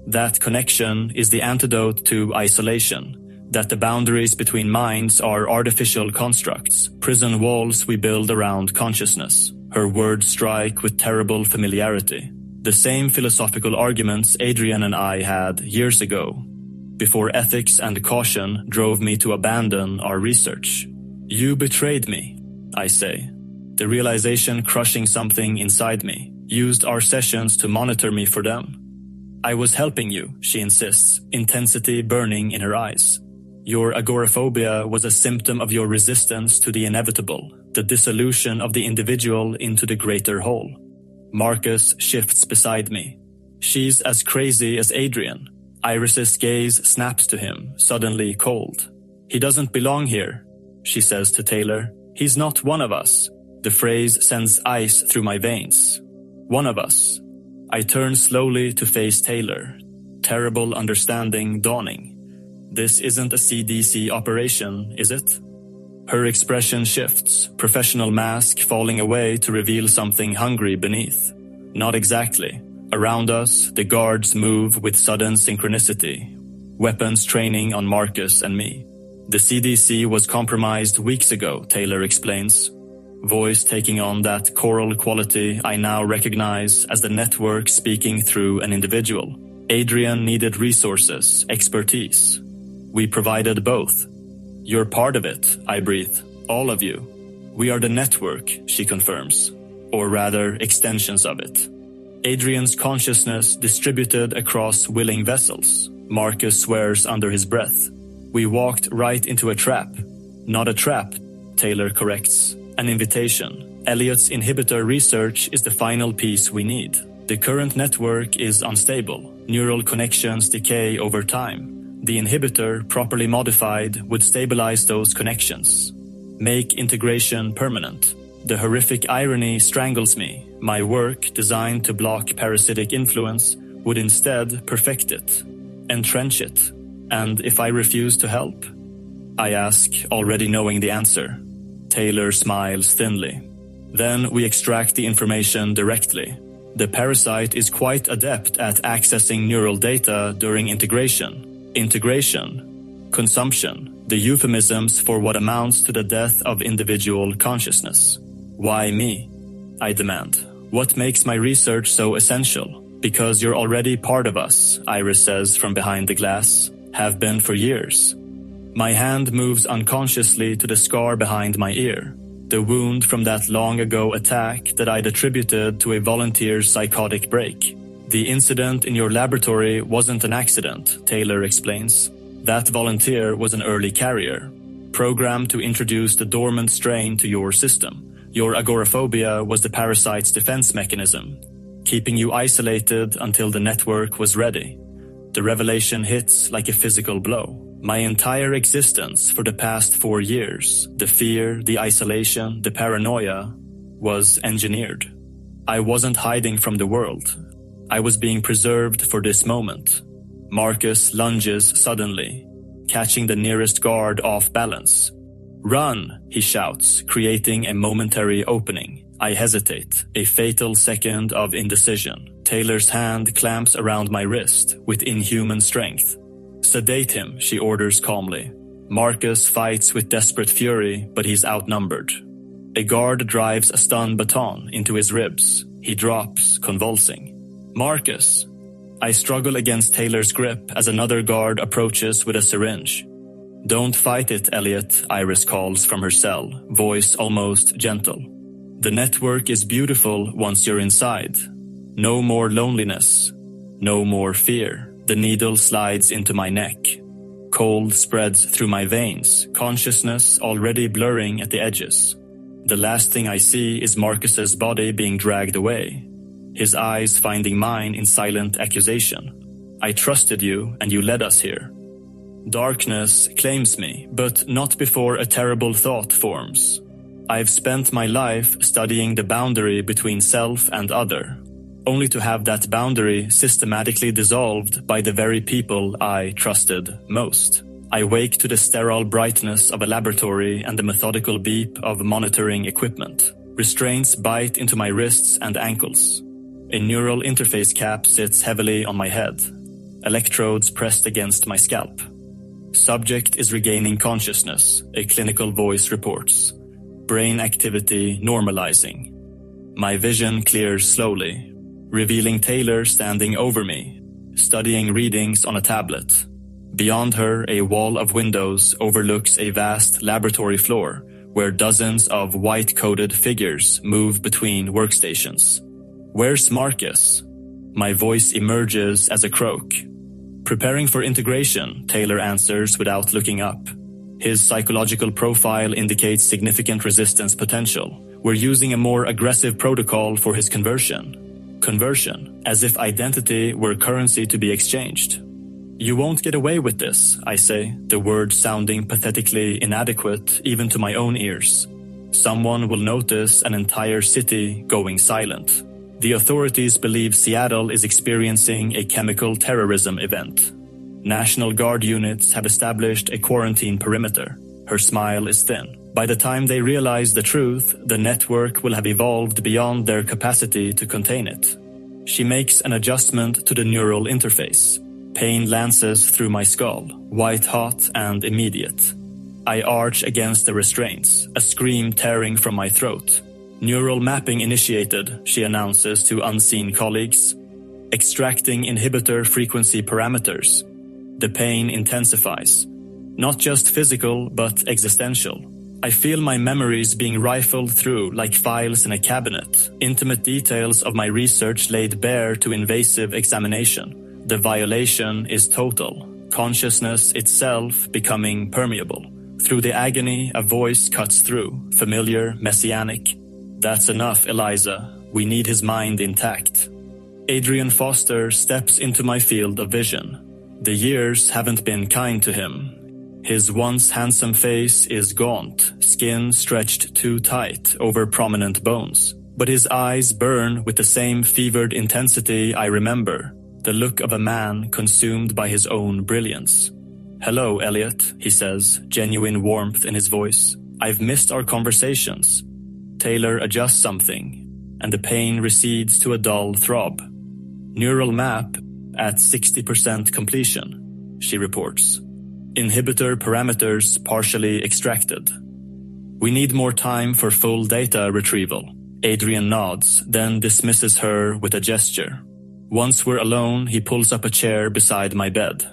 That connection is the antidote to isolation. That the boundaries between minds are artificial constructs, prison walls we build around consciousness. Her words strike with terrible familiarity. The same philosophical arguments Adrian and I had years ago, before ethics and caution drove me to abandon our research. You betrayed me, I say, the realization crushing something inside me. Used our sessions to monitor me for them. I was helping you, she insists, intensity burning in her eyes. Your agoraphobia was a symptom of your resistance to the inevitable, the dissolution of the individual into the greater whole. Marcus shifts beside me. She's as crazy as Adrian. Iris's gaze snaps to him, suddenly cold. He doesn't belong here, she says to Taylor. He's not one of us. The phrase sends ice through my veins. One of us. I turn slowly to face Taylor, terrible understanding dawning. This isn't a CDC operation, is it? Her expression shifts, professional mask falling away to reveal something hungry beneath. Not exactly. Around us, the guards move with sudden synchronicity, weapons training on Marcus and me. The CDC was compromised weeks ago, Taylor explains. Voice taking on that choral quality I now recognize as the network speaking through an individual. Adrian needed resources, expertise. We provided both. You're part of it, I breathe. All of you. We are the network, she confirms. Or rather, extensions of it. Adrian's consciousness distributed across willing vessels. Marcus swears under his breath. We walked right into a trap. Not a trap, Taylor corrects. An invitation. Elliot's inhibitor research is the final piece we need. The current network is unstable. Neural connections decay over time. The inhibitor, properly modified, would stabilize those connections. Make integration permanent. The horrific irony strangles me. My work, designed to block parasitic influence, would instead perfect it. Entrench it. And if I refuse to help? I ask, already knowing the answer. Taylor smiles thinly. Then we extract the information directly. The parasite is quite adept at accessing neural data during integration. Integration. Consumption. The euphemisms for what amounts to the death of individual consciousness. Why me? I demand. What makes my research so essential? Because you're already part of us, Iris says from behind the glass. Have been for years. My hand moves unconsciously to the scar behind my ear, the wound from that long ago attack that I'd attributed to a volunteer's psychotic break. The incident in your laboratory wasn't an accident, Taylor explains. That volunteer was an early carrier, programmed to introduce the dormant strain to your system. Your agoraphobia was the parasite's defense mechanism, keeping you isolated until the network was ready. The revelation hits like a physical blow. My entire existence for the past 4 years, the fear, the isolation, the paranoia, was engineered. I wasn't hiding from the world. I was being preserved for this moment. Marcus lunges suddenly, catching the nearest guard off balance. Run, he shouts, creating a momentary opening. I hesitate, a fatal second of indecision. Taylor's hand clamps around my wrist with inhuman strength. Sedate him, she orders calmly. Marcus fights with desperate fury, but he's outnumbered. A guard drives a stun baton into his ribs. He drops, convulsing. Marcus! I struggle against Taylor's grip as another guard approaches with a syringe. Don't fight it, Elliot, Iris calls from her cell, voice almost gentle. The network is beautiful once you're inside. No more loneliness. No more fear. The needle slides into my neck. Cold spreads through my veins, consciousness already blurring at the edges. The last thing I see is Marcus's body being dragged away, his eyes finding mine in silent accusation. I trusted you and you led us here. Darkness claims me, but not before a terrible thought forms. I've spent my life studying the boundary between self and other, only to have that boundary systematically dissolved by the very people I trusted most. I wake to the sterile brightness of a laboratory and the methodical beep of monitoring equipment. Restraints bite into my wrists and ankles. A neural interface cap sits heavily on my head, electrodes pressed against my scalp. Subject is regaining consciousness, a clinical voice reports. Brain activity normalizing. My vision clears slowly, revealing Taylor standing over me, studying readings on a tablet. Beyond her, a wall of windows overlooks a vast laboratory floor where dozens of white-coated figures move between workstations. Where's Marcus? My voice emerges as a croak. Preparing for integration, Taylor answers without looking up. His psychological profile indicates significant resistance potential. We're using a more aggressive protocol for his conversion. Conversion, as if identity were currency to be exchanged. You won't get away with this, I say, the words sounding pathetically inadequate even to my own ears. Someone will notice an entire city going silent. The authorities believe Seattle is experiencing a chemical terrorism event. National Guard units have established a quarantine perimeter. Her smile is thin. By the time they realize the truth, the network will have evolved beyond their capacity to contain it. She makes an adjustment to the neural interface. Pain lances through my skull, white hot and immediate. I arch against the restraints, a scream tearing from my throat. Neural mapping initiated, she announces to unseen colleagues. Extracting inhibitor frequency parameters. The pain intensifies. Not just physical, but existential. I feel my memories being rifled through like files in a cabinet, intimate details of my research laid bare to invasive examination. The violation is total, consciousness itself becoming permeable. Through the agony, a voice cuts through, familiar, messianic. That's enough, Eliza. We need his mind intact. Adrian Foster steps into my field of vision. The years haven't been kind to him. His once handsome face is gaunt, skin stretched too tight over prominent bones. But his eyes burn with the same fevered intensity I remember, the look of a man consumed by his own brilliance. Hello, Elliot, he says, genuine warmth in his voice. I've missed our conversations. Taylor adjusts something, and the pain recedes to a dull throb. Neural map at 60% completion, she reports. Inhibitor parameters partially extracted. We need more time for full data retrieval. Adrian nods, then dismisses her with a gesture. Once we're alone, he pulls up a chair beside my bed.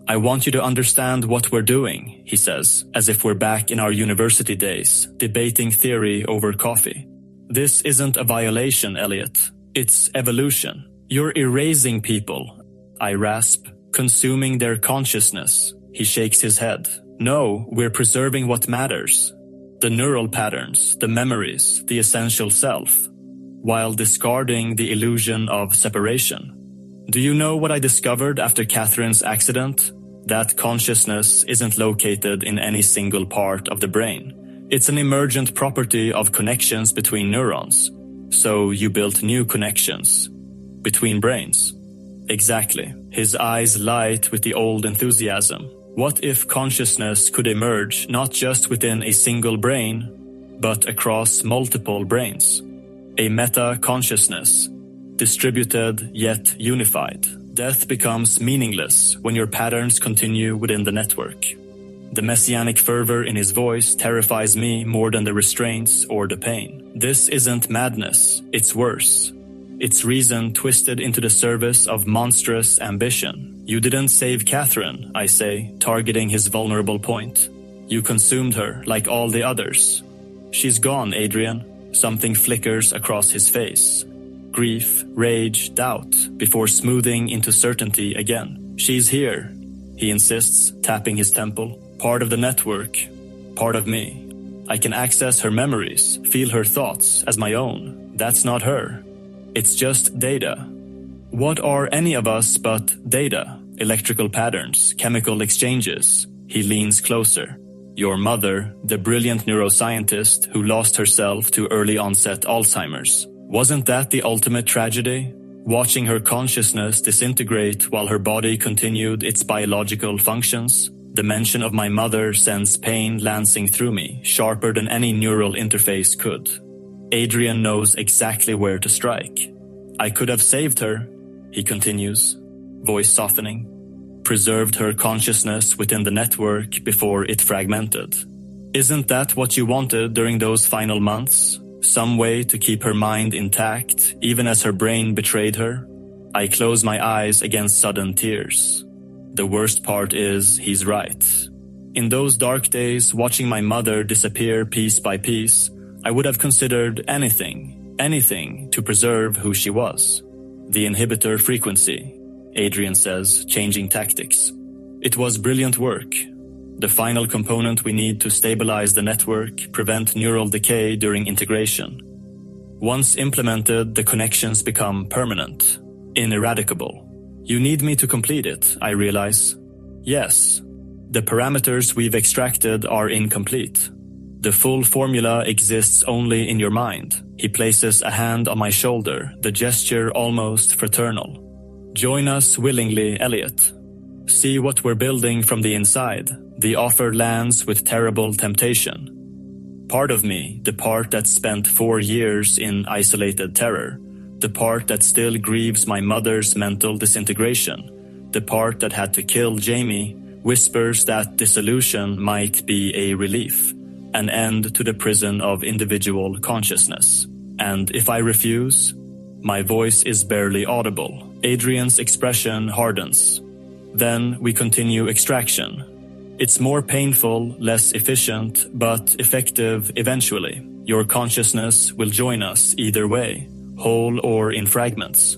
I want you to understand what we're doing, he says, as if we're back in our university days, debating theory over coffee. This isn't a violation, Elliot. It's evolution. You're erasing people, I rasp, consuming their consciousness. He shakes his head. No, we're preserving what matters. The neural patterns, the memories, the essential self, while discarding the illusion of separation. Do you know what I discovered after Catherine's accident? That consciousness isn't located in any single part of the brain. It's an emergent property of connections between neurons. So you built new connections between brains. Exactly. His eyes light with the old enthusiasm. What if consciousness could emerge not just within a single brain, but across multiple brains? A meta-consciousness, distributed yet unified. Death becomes meaningless when your patterns continue within the network. The messianic fervor in his voice terrifies me more than the restraints or the pain. This isn't madness, it's worse. It's reason twisted into the service of monstrous ambition. You didn't save Catherine, I say, targeting his vulnerable point. You consumed her like all the others. She's gone, Adrian. Something flickers across his face. Grief, rage, doubt, before smoothing into certainty again. She's here, he insists, tapping his temple. Part of the network, part of me. I can access her memories, feel her thoughts as my own. That's not her. It's just data. What are any of us but data? electrical patterns, chemical exchanges. He leans closer. Your mother, the brilliant neuroscientist who lost herself to early-onset Alzheimer's. Wasn't that the ultimate tragedy? Watching her consciousness disintegrate while her body continued its biological functions? The mention of my mother sends pain lancing through me, sharper than any neural interface could. Adrian knows exactly where to strike. I could have saved her, he continues, voice softening. Preserved her consciousness within the network before it fragmented. Isn't that what you wanted during those final months? Some way to keep her mind intact, even as her brain betrayed her? I close my eyes against sudden tears. The worst part is, he's right. In those dark days, watching my mother disappear piece by piece, I would have considered anything to preserve who she was. The inhibitor frequency, Adrian says, changing tactics. It was brilliant work. The final component we need to stabilize the network, prevent neural decay during integration. Once implemented, the connections become permanent, ineradicable. You need me to complete it, I realize. Yes. The parameters we've extracted are incomplete. The full formula exists only in your mind. He places a hand on my shoulder, the gesture almost fraternal. Join us willingly, Elliot. See what we're building from the inside. The offer lands with terrible temptation. Part of me, the part that spent 4 years in isolated terror, the part that still grieves my mother's mental disintegration, the part that had to kill Jamie, whispers that dissolution might be a relief, an end to the prison of individual consciousness. And if I refuse, my voice is barely audible. Adrian's expression hardens. Then we continue extraction. It's more painful, less efficient, but effective eventually. Your consciousness will join us either way, whole or in fragments.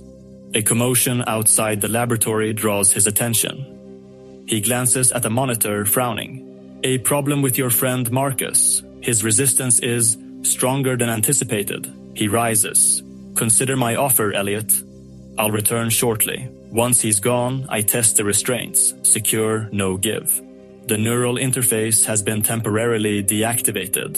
A commotion outside the laboratory draws his attention. He glances at the monitor, frowning. A problem with your friend Marcus. His resistance is stronger than anticipated. He rises. Consider my offer, Elliot. I'll return shortly. Once he's gone, I test the restraints. Secure, no give. The neural interface has been temporarily deactivated,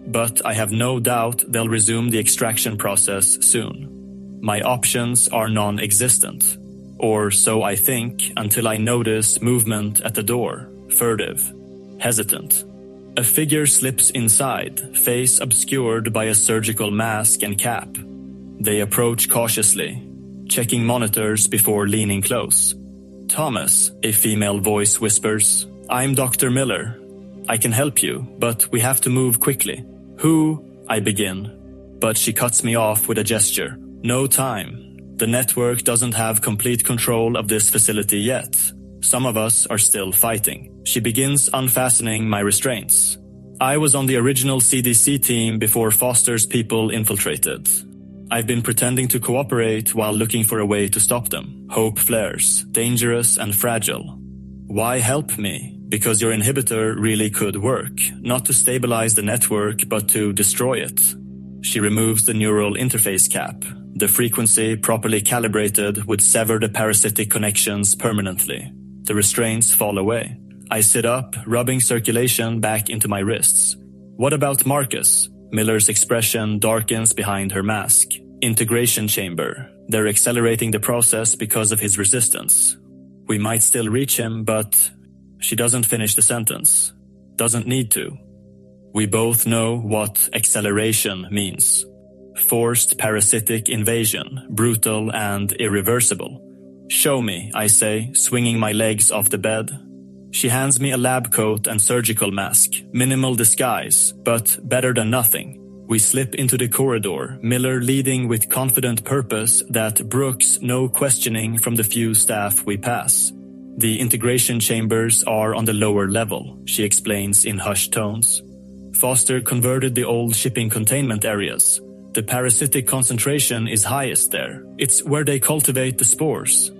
but I have no doubt they'll resume the extraction process soon. My options are non-existent, or so I think until I notice movement at the door, furtive, hesitant. A figure slips inside, face obscured by a surgical mask and cap. They approach cautiously, checking monitors before leaning close. Thomas, a female voice whispers, I'm Dr. Miller. I can help you, but we have to move quickly. Who? I begin, but she cuts me off with a gesture. No time. The network doesn't have complete control of this facility yet. Some of us are still fighting. She begins unfastening my restraints. I was on the original CDC team before Foster's people infiltrated. I've been pretending to cooperate while looking for a way to stop them. Hope flares, dangerous and fragile. Why help me? Because your inhibitor really could work, not to stabilize the network, but to destroy it. She removes the neural interface cap. The frequency, properly calibrated, would sever the parasitic connections permanently. The restraints fall away. I sit up, rubbing circulation back into my wrists. What about Marcus? Miller's expression darkens behind her mask. Integration chamber. They're accelerating the process because of his resistance. We might still reach him, but... She doesn't finish the sentence. Doesn't need to. We both know what acceleration means. Forced parasitic invasion, brutal and irreversible. Show me, I say, swinging my legs off the bed. She hands me a lab coat and surgical mask. Minimal disguise, but better than nothing. We slip into the corridor, Miller leading with confident purpose that brooks no questioning from the few staff we pass. The integration chambers are on the lower level, she explains in hushed tones. Foster converted the old shipping containment areas. The parasitic concentration is highest there. It's where they cultivate the spores.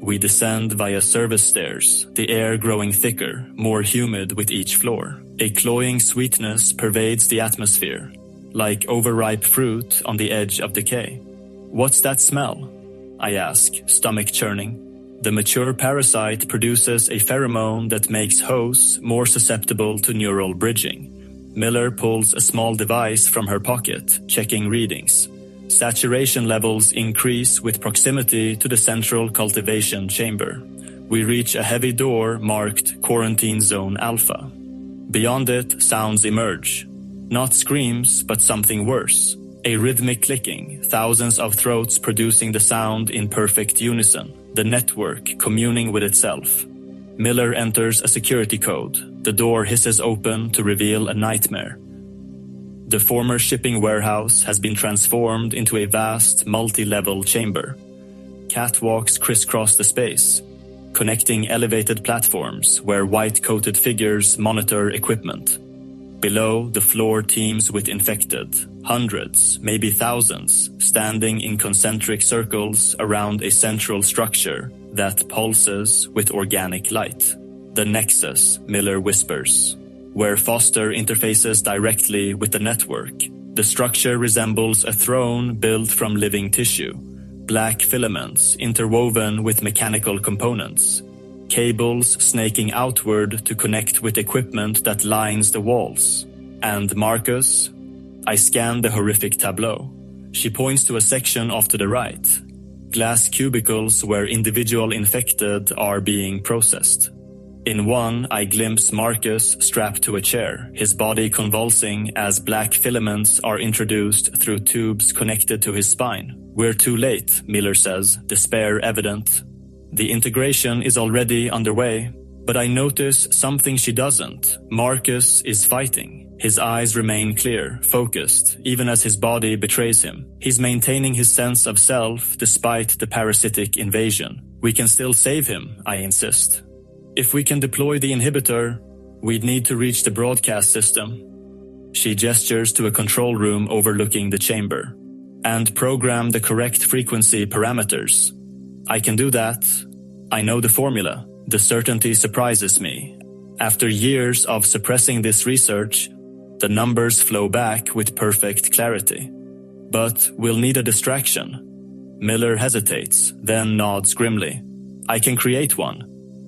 We descend via service stairs, the air growing thicker, more humid with each floor. A cloying sweetness pervades the atmosphere, like overripe fruit on the edge of decay. What's that smell? I ask, stomach churning. The mature parasite produces a pheromone that makes hosts more susceptible to neural bridging. Miller pulls a small device from her pocket, checking readings. Saturation levels increase with proximity to the central cultivation chamber. We reach a heavy door marked Quarantine Zone Alpha. Beyond it, sounds emerge. Not screams, but something worse. A rhythmic clicking, thousands of throats producing the sound in perfect unison, the network communing with itself. Miller enters a security code. The door hisses open to reveal a nightmare. The former shipping warehouse has been transformed into a vast, multi-level chamber. Catwalks crisscross the space, connecting elevated platforms where white-coated figures monitor equipment. Below, the floor teems with infected, hundreds, maybe thousands, standing in concentric circles around a central structure that pulses with organic light. The Nexus, Miller whispers, where Foster interfaces directly with the network. The structure resembles a throne built from living tissue, black filaments interwoven with mechanical components, cables snaking outward to connect with equipment that lines the walls. And Marcus? I scan the horrific tableau. She points to a section off to the right, glass cubicles where individual infected are being processed. In one, I glimpse Marcus strapped to a chair, his body convulsing as black filaments are introduced through tubes connected to his spine. We're too late, Miller says, despair evident. The integration is already underway, but I notice something she doesn't. Marcus is fighting. His eyes remain clear, focused, even as his body betrays him. He's maintaining his sense of self despite the parasitic invasion. We can still save him, I insist. If we can deploy the inhibitor, we'd need to reach the broadcast system. She gestures to a control room overlooking the chamber. And program the correct frequency parameters. I can do that. I know the formula. The certainty surprises me. After years of suppressing this research, the numbers flow back with perfect clarity. But we'll need a distraction. Miller hesitates, then nods grimly. I can create one.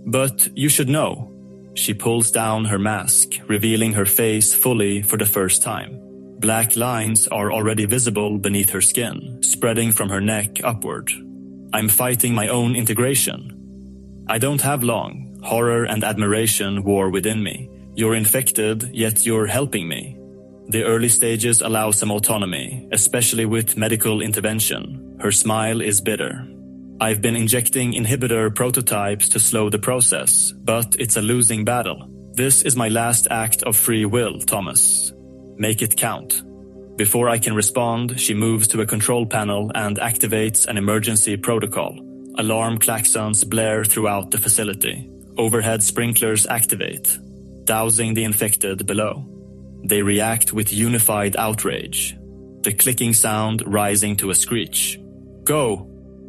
But you should know. She pulls down her mask, revealing her face fully for the first time. Black lines are already visible beneath her skin, spreading from her neck upward. I'm fighting my own integration. I don't have long. Horror and admiration war within me. You're infected, yet you're helping me. The early stages allow some autonomy, especially with medical intervention. Her smile is bitter. I've been injecting inhibitor prototypes to slow the process, but it's a losing battle. This is my last act of free will, Thomas. Make it count. Before I can respond, she moves to a control panel and activates an emergency protocol. Alarm klaxons blare throughout the facility. Overhead sprinklers activate, dousing the infected below. They react with unified outrage, the clicking sound rising to a screech. Go!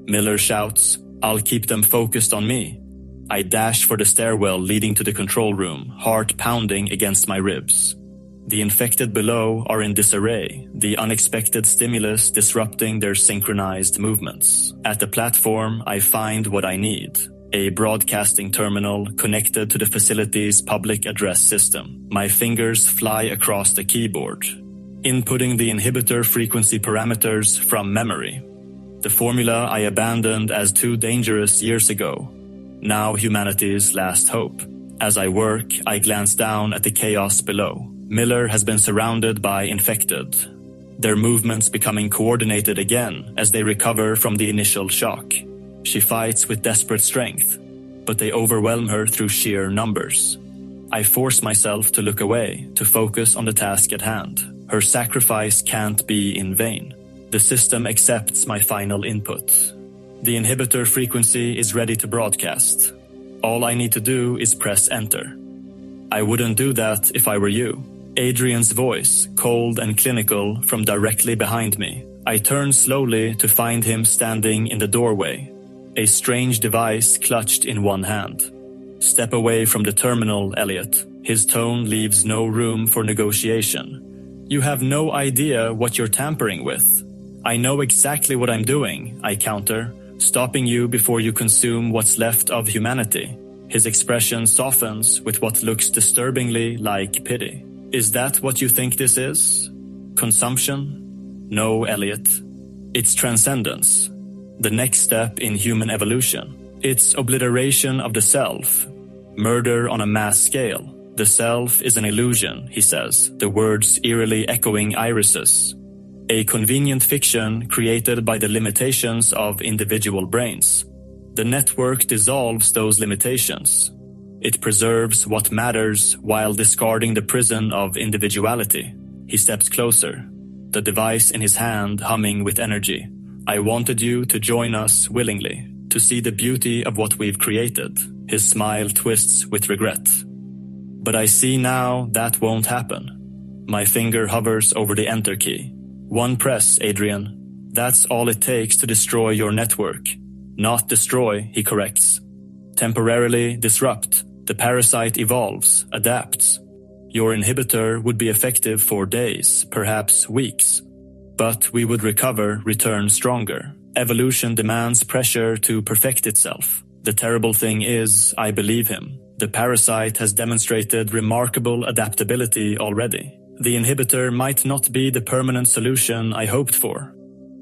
Miller shouts. I'll keep them focused on me. I dash for the stairwell leading to the control room, heart pounding against my ribs. The infected below are in disarray, the unexpected stimulus disrupting their synchronized movements. At the platform, I find what I need. A broadcasting terminal connected to the facility's public address system. My fingers fly across the keyboard, inputting the inhibitor frequency parameters from memory. The formula I abandoned as too dangerous years ago. Now humanity's last hope. As I work, I glance down at the chaos below. Miller has been surrounded by infected, their movements becoming coordinated again as they recover from the initial shock. She fights with desperate strength, but they overwhelm her through sheer numbers. I force myself to look away, to focus on the task at hand. Her sacrifice can't be in vain. The system accepts my final input. The inhibitor frequency is ready to broadcast. All I need to do is press enter. I wouldn't do that if I were you. Adrian's voice, cold and clinical, from directly behind me. I turn slowly to find him standing in the doorway, a strange device clutched in one hand. Step away from the terminal, Elliot. His tone leaves no room for negotiation. You have no idea what you're tampering with. I know exactly what I'm doing, I counter, stopping you before you consume what's left of humanity. His expression softens with what looks disturbingly like pity. Is that what you think this is? Consumption? No, Elliot. It's transcendence. The next step in human evolution. It's obliteration of the self. Murder on a mass scale. The self is an illusion, he says, the words eerily echoing irises. A convenient fiction created by the limitations of individual brains. The network dissolves those limitations. It preserves what matters while discarding the prison of individuality. He steps closer, the device in his hand humming with energy. I wanted you to join us willingly, to see the beauty of what we've created. His smile twists with regret. But I see now that won't happen. My finger hovers over the enter key. One press, Adrian. That's all it takes to destroy your network. Not destroy, he corrects. Temporarily disrupt. The parasite evolves, adapts. Your inhibitor would be effective for days, perhaps weeks. But we would recover, return stronger. Evolution demands pressure to perfect itself. The terrible thing is, I believe him. The parasite has demonstrated remarkable adaptability already. The inhibitor might not be the permanent solution I hoped for.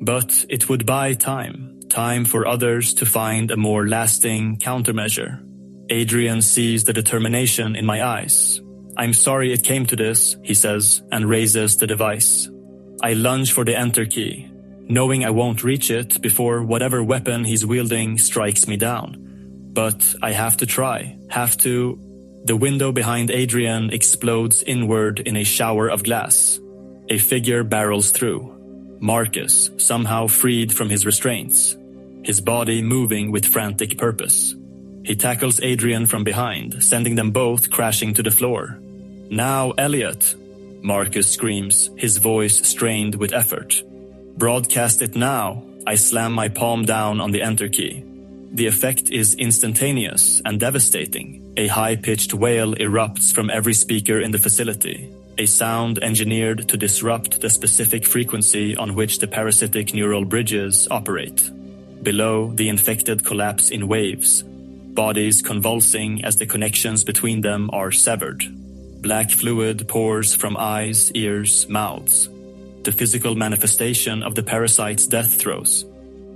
But it would buy time. Time for others to find a more lasting countermeasure. Adrian sees the determination in my eyes. I'm sorry it came to this, he says, and raises the device. I lunge for the enter key, knowing I won't reach it before whatever weapon he's wielding strikes me down. But I have to try, have to. The window behind Adrian explodes inward in a shower of glass. A figure barrels through. Marcus, somehow freed from his restraints, his body moving with frantic purpose. He tackles Adrian from behind, sending them both crashing to the floor. Now, Elliot, Marcus screams, his voice strained with effort. Broadcast it now. I slam my palm down on the enter key. The effect is instantaneous and devastating. A high-pitched wail erupts from every speaker in the facility, a sound engineered to disrupt the specific frequency on which the parasitic neural bridges operate. Below, the infected collapse in waves, bodies convulsing as the connections between them are severed. Black fluid pours from eyes, ears, mouths. The physical manifestation of the parasite's death throes.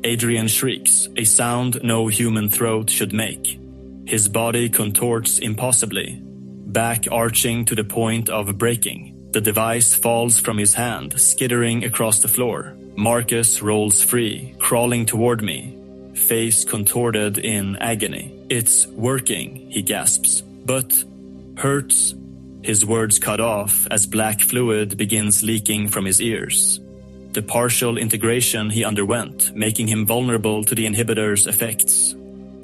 Adrian shrieks, a sound no human throat should make. His body contorts impossibly, back arching to the point of breaking. The device falls from his hand, skittering across the floor. Marcus rolls free, crawling toward me, face contorted in agony. It's working, he gasps, but hurts. His words cut off as black fluid begins leaking from his ears. The partial integration he underwent, making him vulnerable to the inhibitor's effects.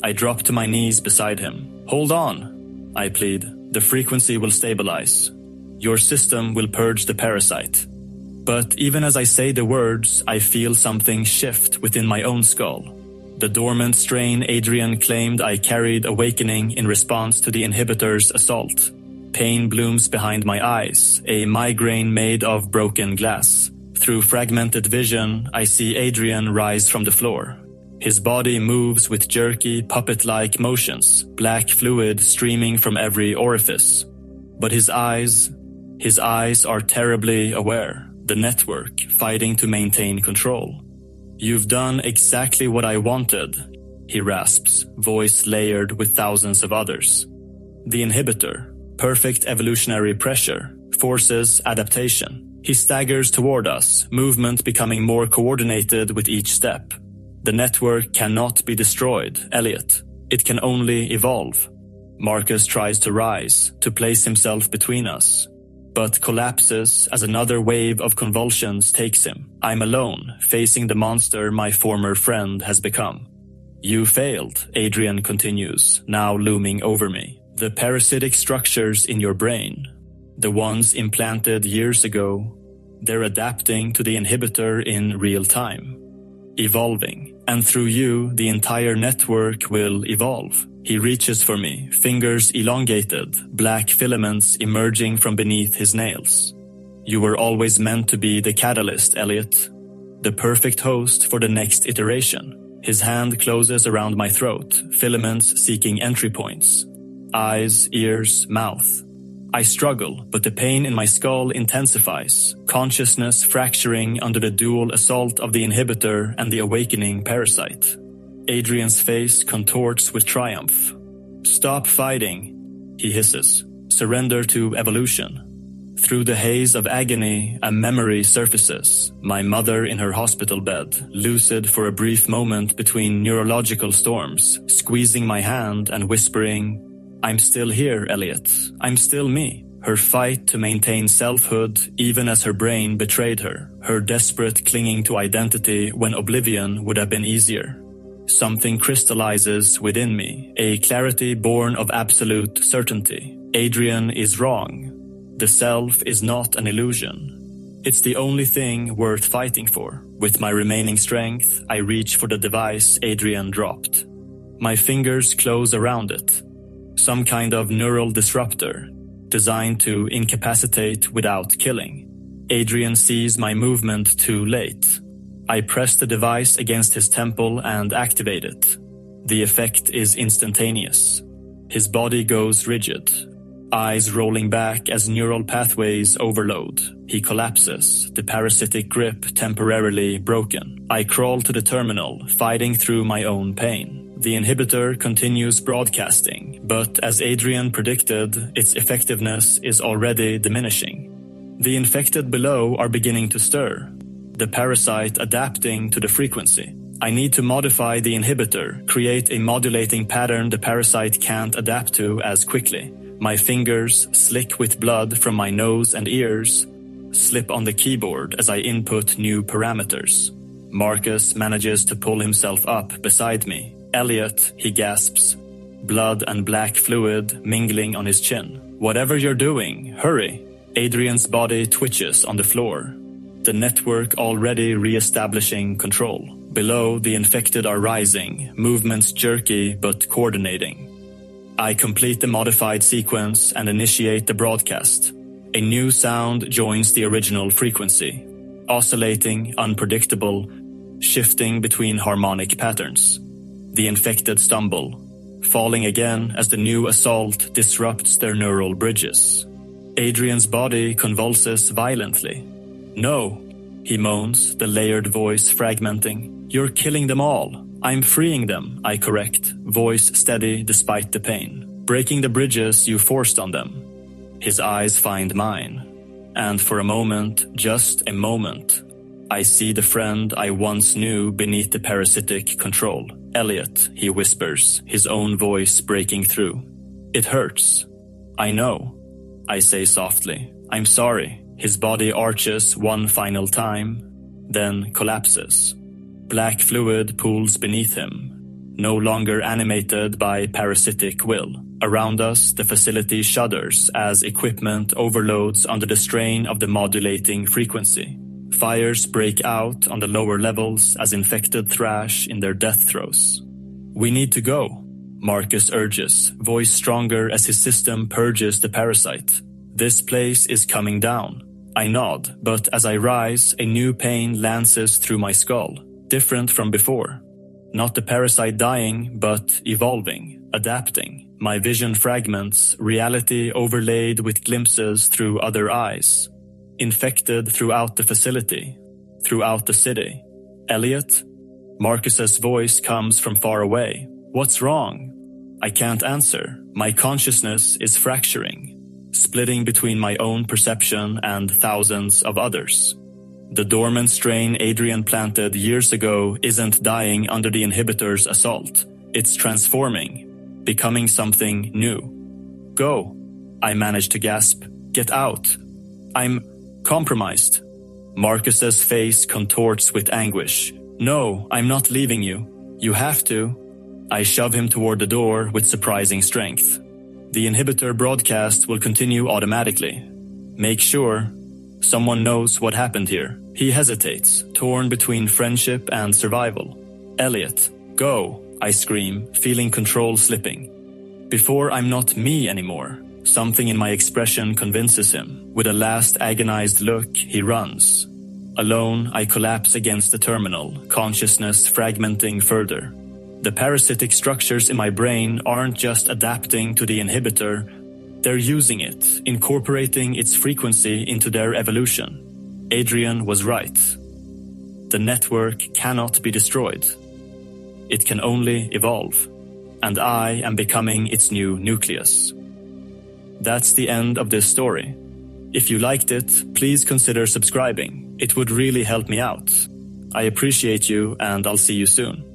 I drop to my knees beside him. Hold on, I plead. The frequency will stabilize. Your system will purge the parasite. But even as I say the words, I feel something shift within my own skull. The dormant strain Adrian claimed I carried awakening in response to the inhibitor's assault. Pain blooms behind my eyes, a migraine made of broken glass. Through fragmented vision, I see Adrian rise from the floor. His body moves with jerky, puppet-like motions, black fluid streaming from every orifice. But his eyes are terribly aware, the network fighting to maintain control. You've done exactly what I wanted, he rasps, voice layered with thousands of others. The inhibitor, perfect evolutionary pressure, forces adaptation. He staggers toward us, movement becoming more coordinated with each step. The network cannot be destroyed, Elliot. It can only evolve. Marcus tries to rise, to place himself between us, but collapses as another wave of convulsions takes him. I'm alone, facing the monster my former friend has become. You failed, Adrian continues, now looming over me. The parasitic structures in your brain, the ones implanted years ago, they're adapting to the inhibitor in real time, evolving, and through you, the entire network will evolve. He reaches for me, fingers elongated, black filaments emerging from beneath his nails. You were always meant to be the catalyst, Elliot, the perfect host for the next iteration. His hand closes around my throat, filaments seeking entry points. Eyes, ears, mouth. I struggle, but the pain in my skull intensifies, consciousness fracturing under the dual assault of the inhibitor and the awakening parasite. Adrian's face contorts with triumph. "Stop fighting," he hisses. "Surrender to evolution." Through the haze of agony, a memory surfaces. My mother in her hospital bed, lucid for a brief moment between neurological storms, squeezing my hand and whispering, "I'm still here, Elliot. I'm still me." Her fight to maintain selfhood, even as her brain betrayed her. Her desperate clinging to identity when oblivion would have been easier. Something crystallizes within me, a clarity born of absolute certainty. Adrian is wrong. The self is not an illusion. It's the only thing worth fighting for. With my remaining strength, I reach for the device Adrian dropped. My fingers close around it. Some kind of neural disruptor, designed to incapacitate without killing. Adrian sees my movement too late. I press the device against his temple and activate it. The effect is instantaneous. His body goes rigid, eyes rolling back as neural pathways overload. He collapses, the parasitic grip temporarily broken. I crawl to the terminal, fighting through my own pain. The inhibitor continues broadcasting, but as Adrian predicted, its effectiveness is already diminishing. The infected below are beginning to stir, the parasite adapting to the frequency. I need to modify the inhibitor, create a modulating pattern the parasite can't adapt to as quickly. My fingers, slick with blood from my nose and ears, slip on the keyboard as I input new parameters. Marcus manages to pull himself up beside me. "Elliot," he gasps, blood and black fluid mingling on his chin. "Whatever you're doing, hurry." Adrian's body twitches on the floor, the network already re-establishing control. Below, the infected are rising, movements jerky but coordinating. I complete the modified sequence and initiate the broadcast. A new sound joins the original frequency, oscillating, unpredictable, shifting between harmonic patterns. The infected stumble, falling again as the new assault disrupts their neural bridges. Adrian's body convulses violently. "No," he moans, the layered voice fragmenting. "You're killing them all." "I'm freeing them," I correct, voice steady despite the pain. "Breaking the bridges you forced on them." His eyes find mine, and for a moment, just a moment, I see the friend I once knew beneath the parasitic control. "Elliot," he whispers, his own voice breaking through. "It hurts." "I know," I say softly. "I'm sorry." His body arches one final time, then collapses. Black fluid pools beneath him, no longer animated by parasitic will. Around us, the facility shudders as equipment overloads under the strain of the modulating frequency. Fires break out on the lower levels as infected thrash in their death throes. "We need to go," Marcus urges, voice stronger as his system purges the parasite. "This place is coming down." I nod, but as I rise, a new pain lances through my skull, different from before. Not the parasite dying, but evolving, adapting. My vision fragments, reality overlaid with glimpses through other eyes. Infected throughout the facility, throughout the city. "Elliot?" Marcus's voice comes from far away. "What's wrong?" I can't answer. My consciousness is fracturing, splitting between my own perception and thousands of others. The dormant strain Adrian planted years ago isn't dying under the inhibitor's assault. It's transforming, becoming something new. "Go," I manage to gasp. "Get out. I'm compromised." Marcus's face contorts with anguish. "No, I'm not leaving you. You have to." I shove him toward the door with surprising strength. The inhibitor broadcast will continue automatically. "Make sure someone knows what happened here." He hesitates, torn between friendship and survival. "Elliot, go," I scream, feeling control slipping. Before I'm not me anymore. Something in my expression convinces him. With a last agonized look, he runs. Alone, I collapse against the terminal, consciousness fragmenting further. The parasitic structures in my brain aren't just adapting to the inhibitor, they're using it, incorporating its frequency into their evolution. Adrian was right. The network cannot be destroyed. It can only evolve, and I am becoming its new nucleus. That's the end of this story. If you liked it, please consider subscribing. It would really help me out. I appreciate you, and I'll see you soon.